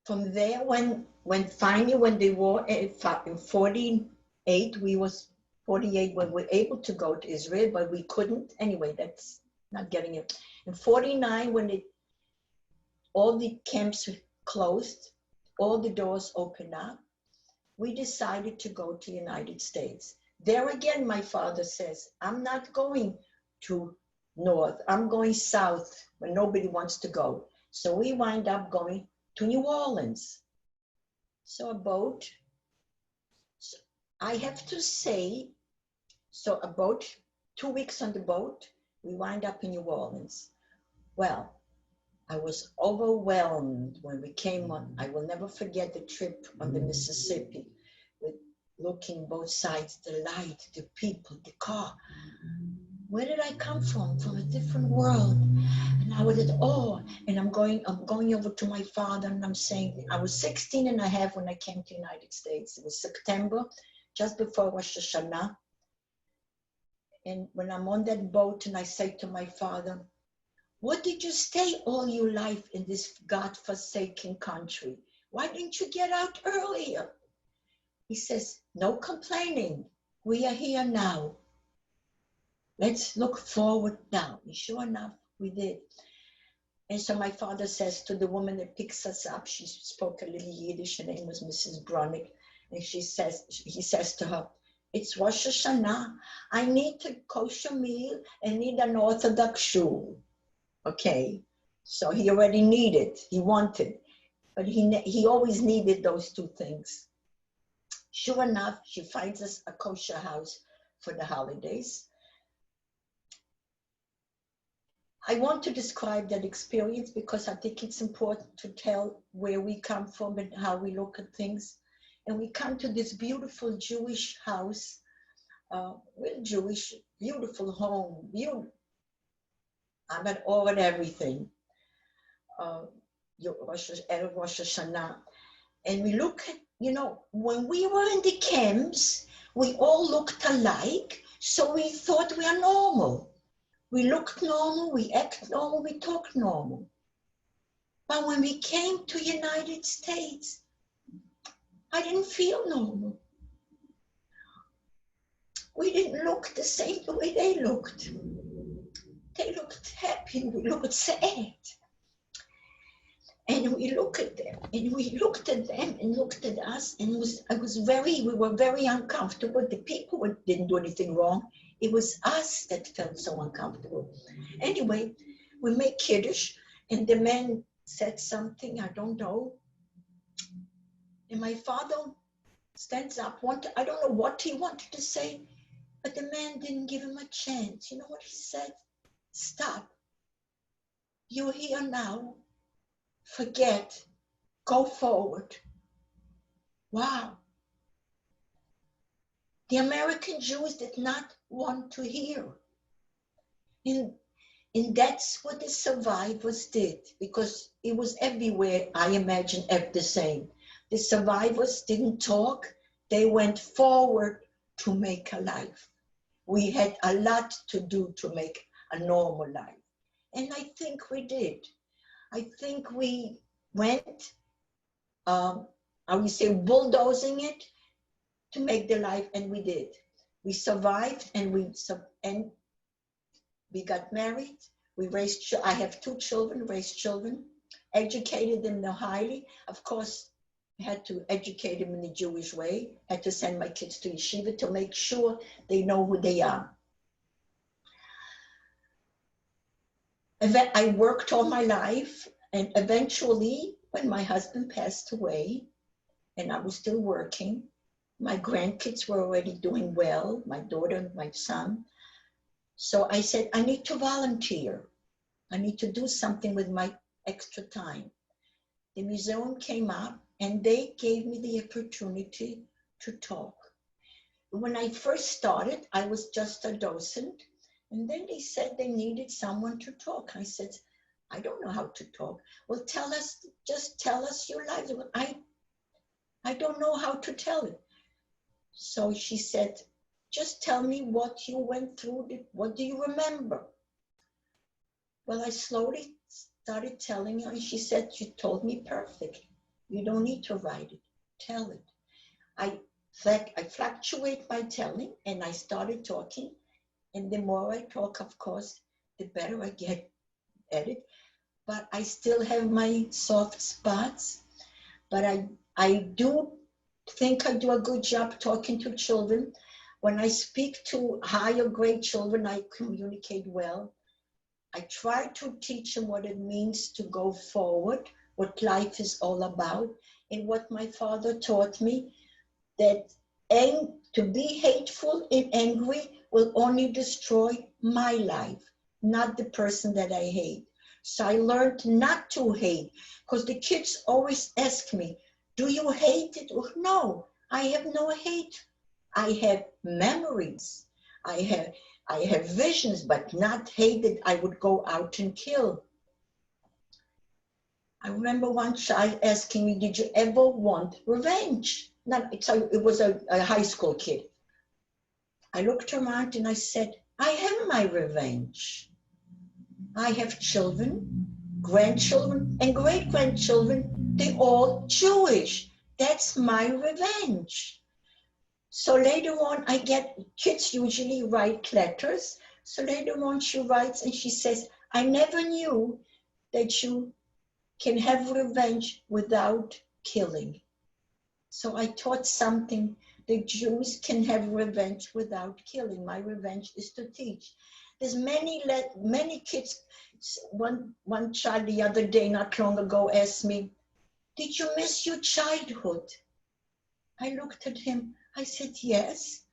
From there, when the war in 48, we was 48 when we were able to go to Israel, but we couldn't. Anyway, that's not getting it. In 49, when all the camps closed, all the doors opened up, we decided to go to the United States. There again, my father says, I'm not going to north, I'm going south where nobody wants to go. So we wind up going to New Orleans. So a boat, so I have to say, so a boat, 2 weeks on the boat, we wind up in New Orleans. Well, I was overwhelmed when we came on. I will never forget the trip on the Mississippi, with looking both sides, the light, the people, the car. Where did I come from? From a different world. And I was at awe. And I'm going over to my father and I'm saying, I was 16 and a half when I came to the United States. It was September, just before Rosh Hashanah. And when I'm on that boat and I say to my father, what did you stay all your life in this God-forsaken country? Why didn't you get out earlier? He says, no complaining. We are here now. Let's look forward now. And sure enough, we did. And so my father says to the woman that picks us up, she spoke a little Yiddish, her name was Mrs. Bronick, and he says to her, it's Rosh Hashanah. I need a kosher meal and need an Orthodox shul. Okay, so he already needed, he wanted, but he always needed those two things. Sure enough, she finds us a kosher house for the holidays. I want to describe that experience because I think it's important to tell where we come from and how we look at things. And we come to this beautiful Jewish house, real Jewish, beautiful home, I'm at all and everything. Rosh Hashanah. And we look at, when we were in the camps, we all looked alike, so we thought we are normal. We looked normal, we act normal, we talk normal. But when we came to United States, I didn't feel normal. We didn't look the same the way they looked. They looked happy, we looked sad. And we look at them, and we looked at them and looked at us, and we were very uncomfortable. The people didn't do anything wrong. It was us that felt so uncomfortable. Anyway, we made Kiddush, and the man said something, I don't know. And my father stands up, I don't know what he wanted to say, but the man didn't give him a chance. You know what he said? Stop. You're here now. Forget. Go forward. Wow. The American Jews did not want to hear. And that's what the survivors did, because it was everywhere, I imagine, the same. The survivors didn't talk. They went forward to make a life. We had a lot to do to make a normal life. And I think we did. I think we went, I would say, bulldozing it to make the life, and we did. We survived, and we got married. We raised. I have 2 children. Raised children, educated them highly. Of course, I had to educate them in the Jewish way. Had to send my kids to yeshiva to make sure they know who they are. I worked all my life, and eventually, when my husband passed away, and I was still working, my grandkids were already doing well, my daughter and my son. So I said, I need to volunteer. I need to do something with my extra time. The museum came up, and they gave me the opportunity to talk. When I first started, I was just a docent. And then they said they needed someone to talk. I said, I don't know how to talk. Well, just tell us your lives. I don't know how to tell it. So she said, just tell me what you went through. What do you remember? Well, I slowly started telling her, and she said, you told me perfect. You don't need to write it. Tell it. I fluctuate my telling, and I started talking. And the more I talk, of course, the better I get at it. But I still have my soft spots. But I do think I do a good job talking to children. When I speak to higher grade children, I communicate well. I try to teach them what it means to go forward, what life is all about, and what my father taught me, that to be hateful and angry will only destroy my life, not the person that I hate. So I learned not to hate, because the kids always ask me, do you hate it? Well, no, I have no hate. I have memories. I have visions, but not hate that I would go out and kill. I remember one child asking me, did you ever want revenge? It was a high school kid. I looked around and I said, I have my revenge. I have children, grandchildren, and great-grandchildren. They're all Jewish. That's my revenge. So later on, kids usually write letters. So later on, she writes and she says, I never knew that you can have revenge without killing. So I taught something. The Jews can have revenge without killing. My revenge is to teach. There's many kids. One child the other day, not long ago, asked me, did you miss your childhood? I looked at him. I said, yes,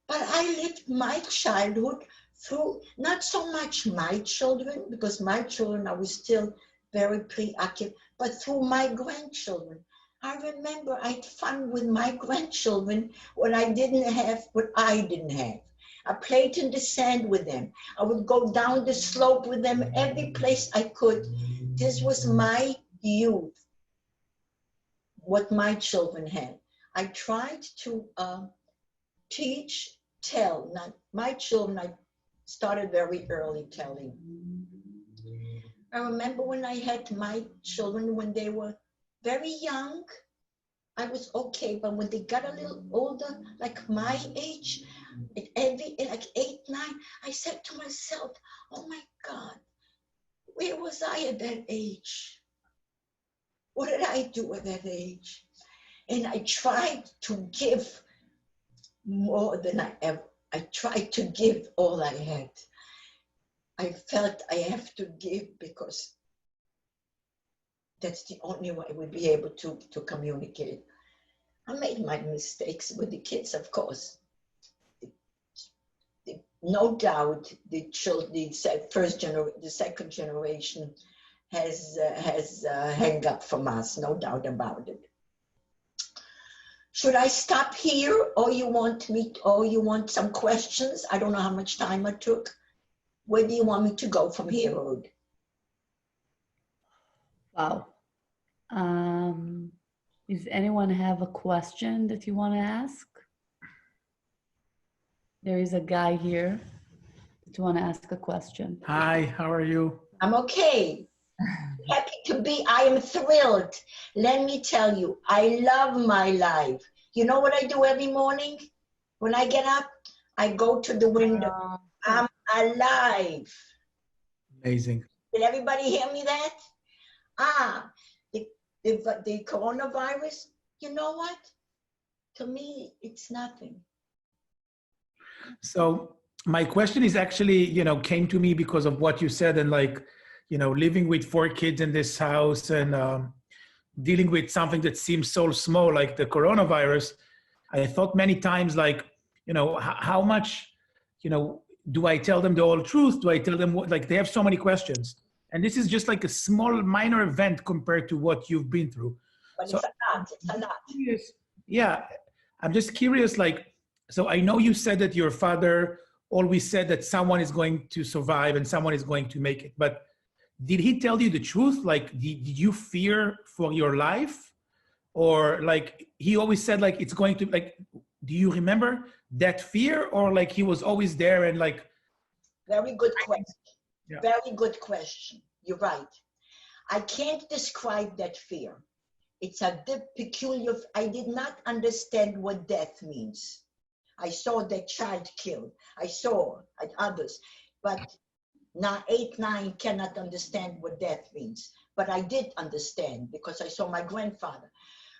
but I lived my childhood through, not so much my children, because my children, I was still very preoccupied, but through my grandchildren. I remember I had fun with my grandchildren when I didn't have what I didn't have. I played in the sand with them. I would go down the slope with them every place I could. This was my youth, what my children had. I tried to teach, tell. Not my children, I started very early telling. I remember when I had my children, when they were very young, I was okay, but when they got a little older, like my age, like 8, 9, I said to myself, oh my God, where was I at that age? What did I do at that age? And I tried to give more than I tried to give all I had. I felt I have to give because that's the only way we'll be able to communicate. I made my mistakes with the kids, of course. No doubt, the second generation has hung up from us, no doubt about it. Should I stop here, or you want some questions? I don't know how much time I took. Where do you want me to go from here, Ruth? Wow. Does anyone have a question that you want to ask? There is a guy here that want to ask a question. Hi, how are you? I'm okay. Happy to be. I am thrilled. Let me tell you, I love my life. You know what I do every morning? When I get up, I go to the window. I'm alive. Amazing. Did everybody hear me that? The coronavirus, you know what? To me, it's nothing. So my question is actually, came to me because of what you said, and living with 4 kids in this house and dealing with something that seems so small, like the coronavirus. I thought many times, how much, do I tell them the whole truth? Do I tell them what, they have so many questions. And this is just like a small minor event compared to what you've been through. But So, it's a lot. yeah, I'm just curious, so I know you said that your father always said that someone is going to survive and someone is going to make it. But did he tell you the truth? Did you fear for your life? Or he always said it's going to, do you remember that fear? Or he was always there and Very good question. Yeah. Very good question. You're right. I can't describe that fear. It's a peculiar, I did not understand what death means. I saw that child killed. I saw others, but now 8, 9 cannot understand what death means. But I did understand because I saw my grandfather.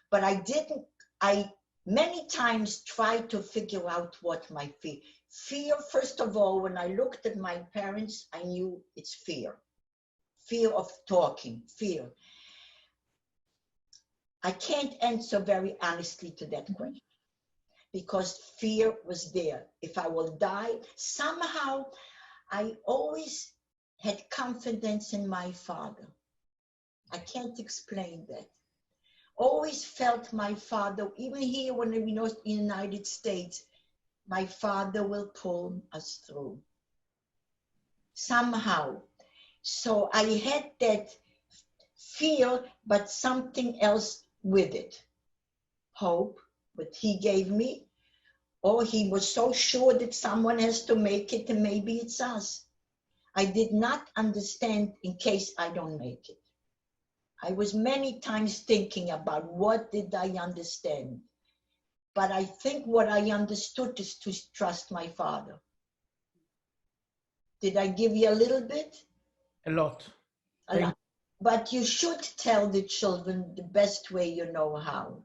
But I many times tried to figure out what my fear. Fear, first of all, when I looked at my parents, I knew it's fear. Fear of talking, fear. I can't answer very honestly to that question because fear was there. If I will die, somehow I always had confidence in my father. I can't explain that. Always felt my father, even here when we know in the United States, my father will pull us through. Somehow. So I had that fear, but something else with it. Hope, but he gave me, or he was so sure that someone has to make it and maybe it's us. I did not understand in case I don't make it. I was many times thinking about what did I understand. But I think what I understood is to trust my father. Did I give you a little bit? a lot. A lot. But you should tell the children the best way you know how.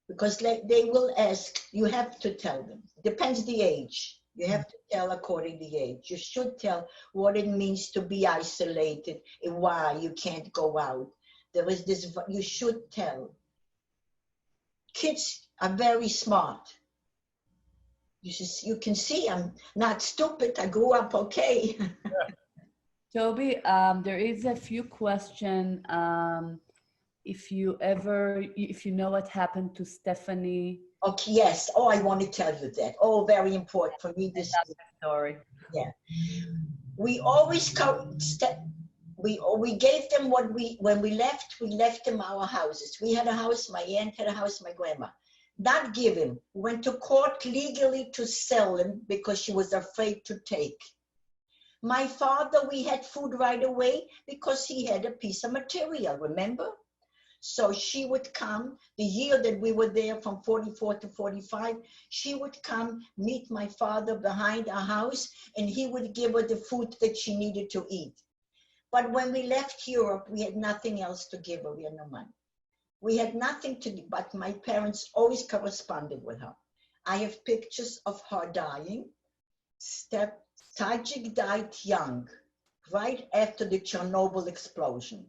Because they will ask, you have to tell them. Depends the age. You have to tell according to the age. You should tell what it means to be isolated and why you can't go out. There is this, you should tell. Kids are very smart. You can see I'm not stupid. I grew up okay. Toby, there is a few questions. If you know what happened to Stephanie. Okay, yes. Oh, I want to tell you that. Oh, very important for me. This story. Yeah. We always we gave them when we left them our houses. We had a house, my aunt had a house, my grandma. Not give him. Went to court legally to sell him because she was afraid to take. My father, we had food right away because he had a piece of material, remember? So she would come, the year that we were there from 44 to 45, she would come meet my father behind our house and he would give her the food that she needed to eat. But when we left Europe, we had nothing else to give her. We had no money. We had nothing to give, but my parents always corresponded with her. I have pictures of her dying. Tajik died young, right after the Chernobyl explosion.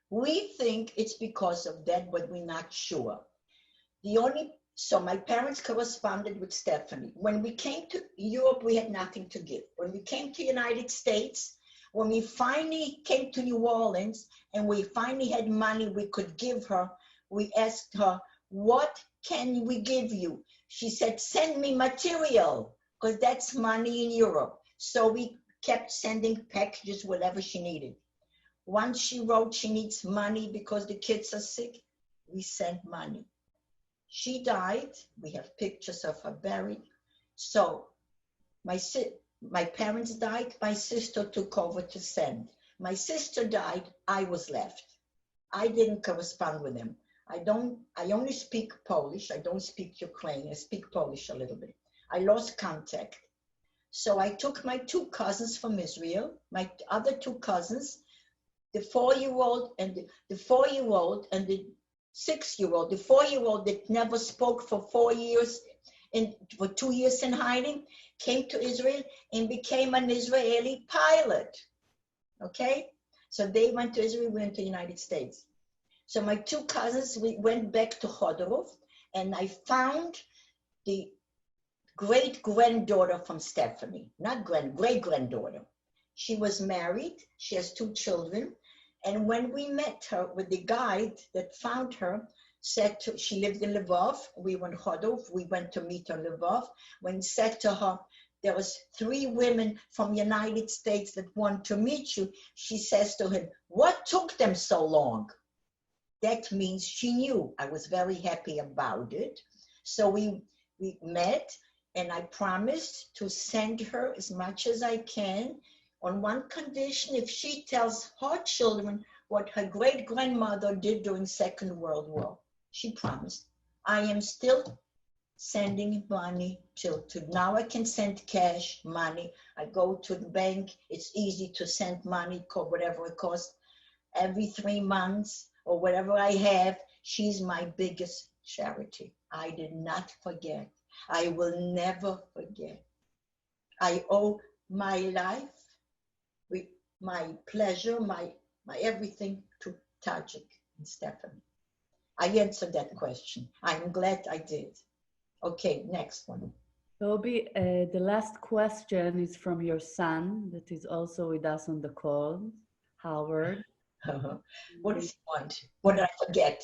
We think it's because of that, but we're not sure. So my parents corresponded with Stephanie. When we came to Europe, we had nothing to give. When we came to the United States, when we finally came to New Orleans and we finally had money we could give her, we asked her, what can we give you? She said, send me material, because that's money in Europe. So we kept sending packages, whatever she needed. Once she wrote she needs money because the kids are sick, we sent money. She died. We have pictures of her buried. So my parents died. My sister took over to send. My sister died. I was left. I didn't correspond with them. I only speak Polish. I don't speak Ukrainian. I speak Polish a little bit. I lost contact. So I took my two cousins from Israel, my other two cousins, the 4-year-old and the 4-year-old and the 6-year-old, the 4-year-old that never spoke for 4 years and for 2 years in hiding, came to Israel and became an Israeli pilot. Okay? So they went to Israel, we went to the United States. So my two cousins, we went back to Chodorov, and I found the great-granddaughter from Stephanie, not great-granddaughter. She was married, she has 2 children, and when we met her with the guide that found her, she lived in Lvov, we went Chodorov, we went to meet her in Lvov, when he said to her, there was 3 women from the United States that want to meet you, she says to him, what took them so long? That means she knew. I was very happy about it. So we met, and I promised to send her as much as I can on one condition: if she tells her children what her great-grandmother did during Second World War. She promised. I am still sending money till now. I can send cash, money. I go to the bank. It's easy to send money, whatever it costs, every 3 months or whatever I have. She's my biggest charity. I did not forget. I will never forget. I owe my life, my pleasure, my everything to Tajik and Stephanie. I answered that question. I'm glad I did. Okay, next one. Toby, the last question is from your son that is also with us on the call, Howard. What does he want? What did I forget?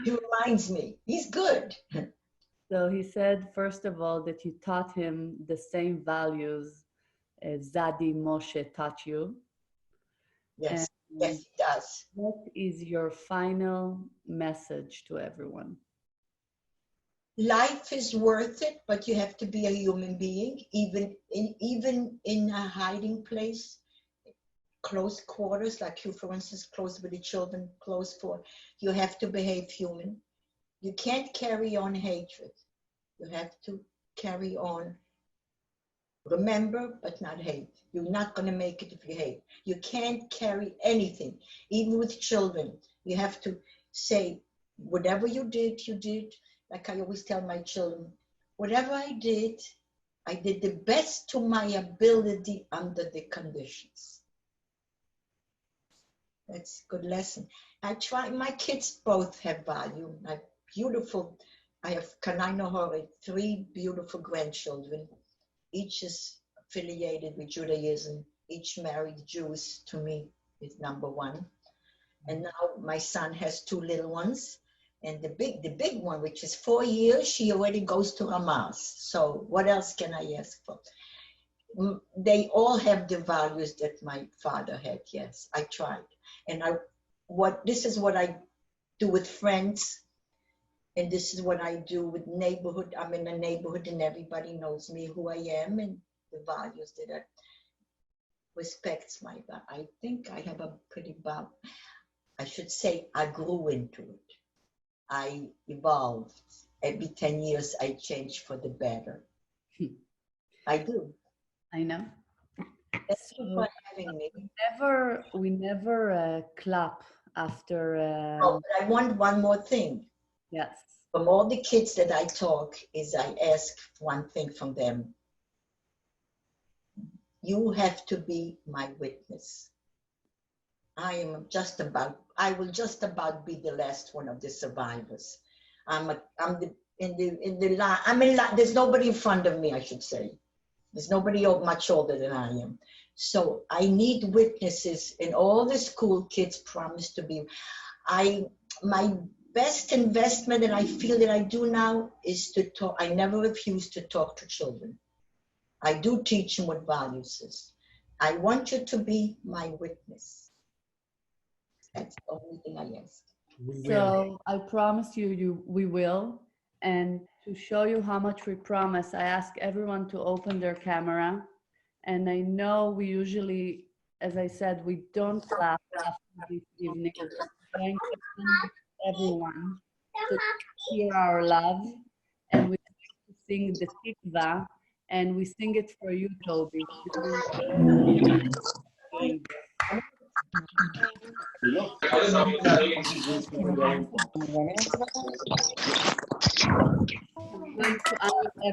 He reminds me. He's good. So he said, first of all, that you taught him the same values as Zadi Moshe taught you. Yes, And yes, he does. what is your final message to everyone? Life is worth it, but you have to be a human being, even in a hiding place, close quarters, like you, for instance, close with the children, close for, you have to behave human. You can't carry on hatred. You have to carry on, remember, but not hate. You're not going to make it if you hate. You can't carry anything, even with children. You have to say, whatever you did, you did. Like I always tell my children, whatever I did the best to my ability under the conditions. That's a good lesson. I try, my kids both have value. Beautiful, I have Kanai Hori, 3 beautiful grandchildren. Each is affiliated with Judaism. Each married Jews, to me, is number 1. And now my son has 2 little ones. And the big one, which is 4 years, she already goes to Hamas. So what else can I ask for? They all have the values that my father had. Yes, I tried. And this is what I do with friends. And this is what I do with neighborhood. I'm in a neighborhood and everybody knows me, who I am, and the values that I respects my, I think I have a pretty, I should say I grew into it. I evolved. Every 10 years I change for the better. I do. I know. Thank you for having me. We never clap after. Oh, but I want one more thing. Yes. From all the kids that I talk, is I ask one thing from them. You have to be my witness. I will just about be the last one of the survivors. There's nobody in front of me, I should say. There's nobody much older than I am. So I need witnesses, and all the school kids promise to be. My best investment, and I feel that I do now, is to talk. I never refuse to talk to children. I do teach them what values is. I want you to be my witness. That's the only thing I ask. So I promise you, we will. And to show you how much we promise, I ask everyone to open their camera. And I know we usually, as I said, we don't clap after this evening. We're going to everyone to hear our love. And we're going to sing the Tikva. And we sing it for you, Toby.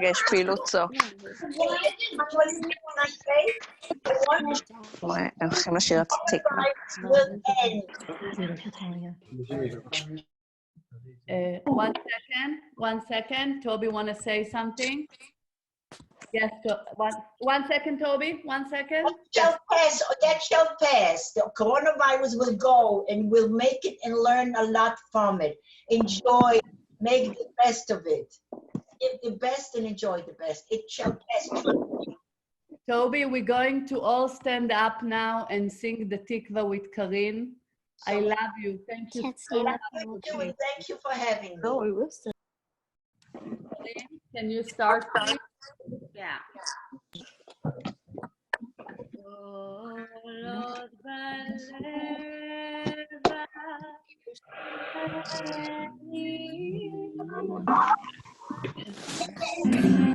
יש פעילות סוף. הם הולכים לשיר את התקווה. One second. Toby, want to say something? Yes, one second, Toby, 1 second. That shall pass. The coronavirus will go, and we'll make it and learn a lot from it. Enjoy, make the best of it. Give the best and enjoy the best. It shall pass. Toby, we're going to all stand up now and sing the Tikva with Karin. I love you. Thank you. Thank you for having me. Can you start, please? Yeah.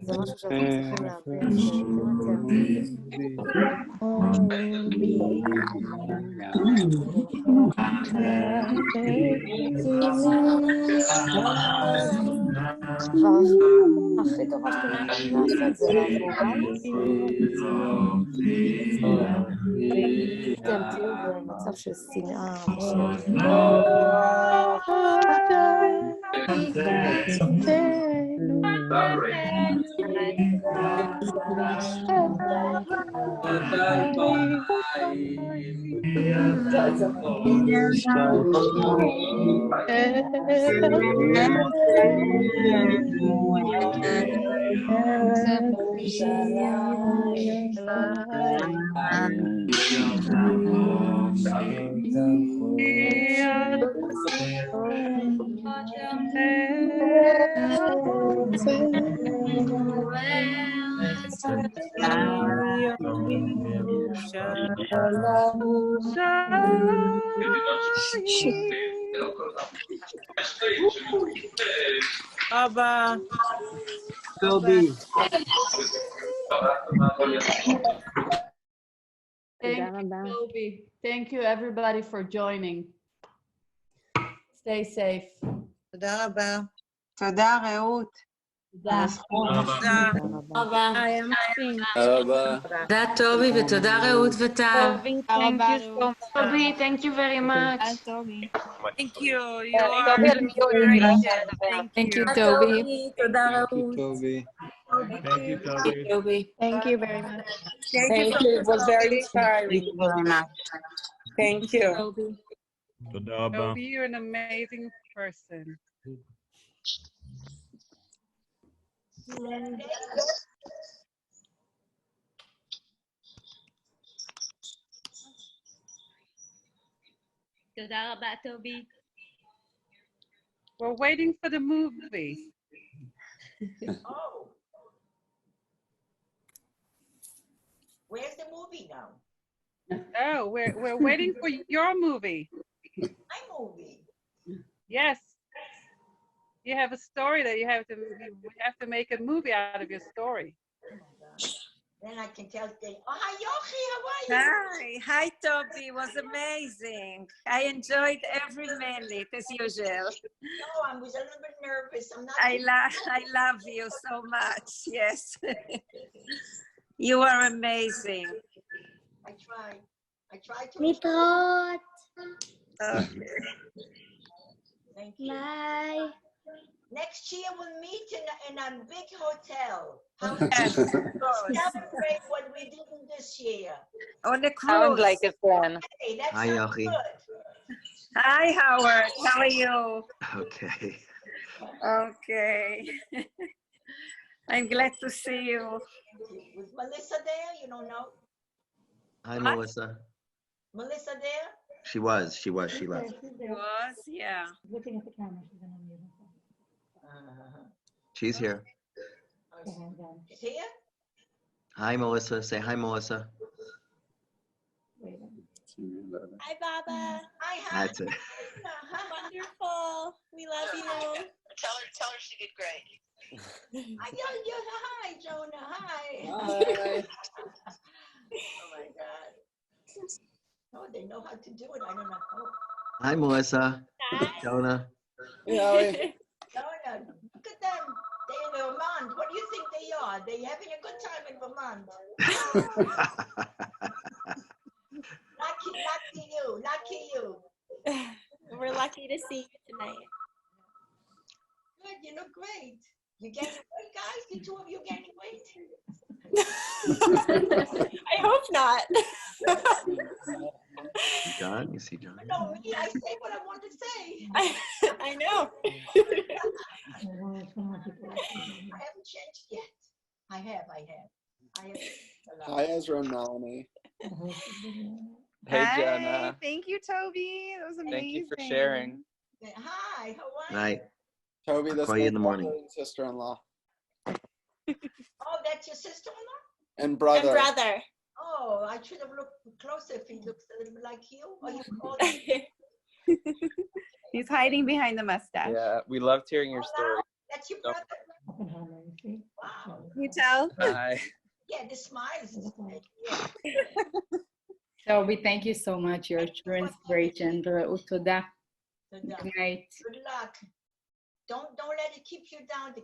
זה משהו שאתם צריכים להבין שאם הכי טובה שאתם יכולים לעשות זה לעבור הלאה. אתם תהיו במצב של שנאה ושל Abba. Toby. Thank you, Toby. Thank you, everybody, for joining. Stay safe. תודה רבה. תודה, רעות. תודה. תודה. תודה טובי ותודה רעות וטל. Toby, thank you very much. Thank you. You are great. Thank you Toby. תודה רעות. Thank you, Toby. Thank you very much. Thank you. It was very inspiring. Thank you. Toby, you're an amazing person. תודה רבה, Toby. We're waiting for the movie. Oh. Where's the movie now? Oh, we're waiting for your movie. My movie. Yes. You have a story that we have to make a movie out of your story. Then I can tell them, oh, hi, Yochi, how are you? Hi, Toby. It was amazing. I enjoyed every minute as usual. No, I was a little bit nervous. I'm not. I love you so much. Yes. You are amazing. I tried to. Nitrot. Okay. Thank you. Bye. Next year we'll meet in a big hotel. Yes, of course. Celebrate what we didn't this year. On a cruise. Sounds like a plan. Hey, that Hi, sounds Yochi. good. Hi, Howard. How are you? Okay. Okay. I'm glad to see you. Was Melissa there? You don't know? Hi, Melissa. Melissa there? She was. She left. She was, yeah. Looking at the camera, she's gonna mute She's here. She's here? Hi, Melissa. Say hi, Melissa. Hi, Baba. Hi. That's it. Wonderful. We love you. Tell her she did great. Hi, Jonah. Hi. Hi. Oh my God. Oh, they know how to do it. I don't know. Oh. Hi, Melissa. Hi. Jonah. Jonah, look at them. They're in Vermont. What do you think they are? They're having a good time in Vermont. Lucky you. We're lucky to see you tonight. Good, you look great. You gaining weight, guys? The two of you gaining weight? I hope not. John, you see John? No, me, I say what I want to say. I know. I haven't changed yet. I have. Hi, Ezra and Melanie. Hey, Hi, Jenna. thank you, Toby. That was amazing. Thank you for sharing. Hi, how are you? Night. Toby, I'll that's call my you in the morning. brother and sister-in-law. Oh, that's your sister-in-law? And brother. And brother. Oh, I should have looked closer if he looks a little bit like you. Or you called him. He's hiding behind the mustache. Yeah, we loved hearing your story. That's your brother? Wow. Can you tell? Hi. Yeah, the smiles. Toby, thank you so much. You're true inspiration. רעות, תודה. Good night. Good luck. Don't let it keep you down, the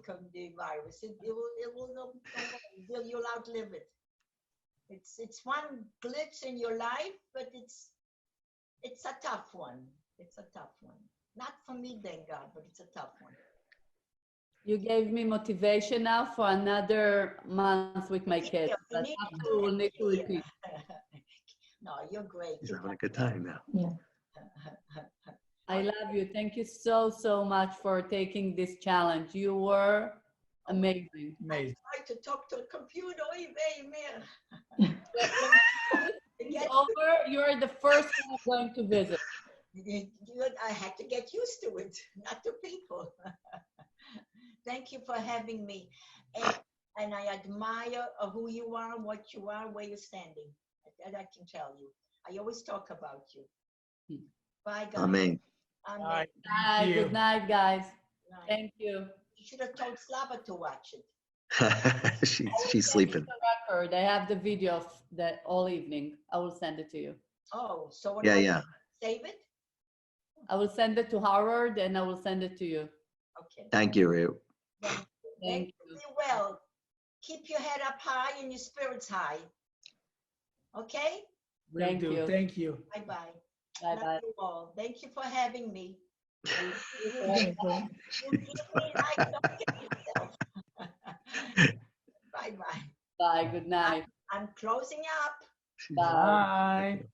virus. You'll outlive it. It's one glitch in your life, but it's a tough one. It's a tough one. Not for me, thank God, but it's a tough one. You gave me motivation now for another month with my kids. You need to repeat. No, you're great. He's having a good time now. Yeah. I love you. Thank you so much for taking this challenge. You were amazing. Amazing. I tried to talk to a computer. Over, you're the first one I'm going to visit. I had to get used to it, not to people. Thank you for having me. And I admire who you are, what you are, where you're standing. That I can tell you. I always talk about you. Bye, guys. Amen. Amen. Bye. Good night, guys. Thank you. You should have told Slava to watch it. She's sleeping. Record. I have the video of that all evening. I will send it to you. Oh, so Yeah. Save it? I will send it to Howard and I will send it to you. Okay. Thank you, Rue. Thank you. Be well. Keep your head up high and your spirits high. Okay? Thank you. Thank you. Bye-bye. Bye-bye. Love you all. Thank you for having me. Thank you. You give me life, don't get yourself. Bye-bye. Bye. Good night. I'm closing up. Bye.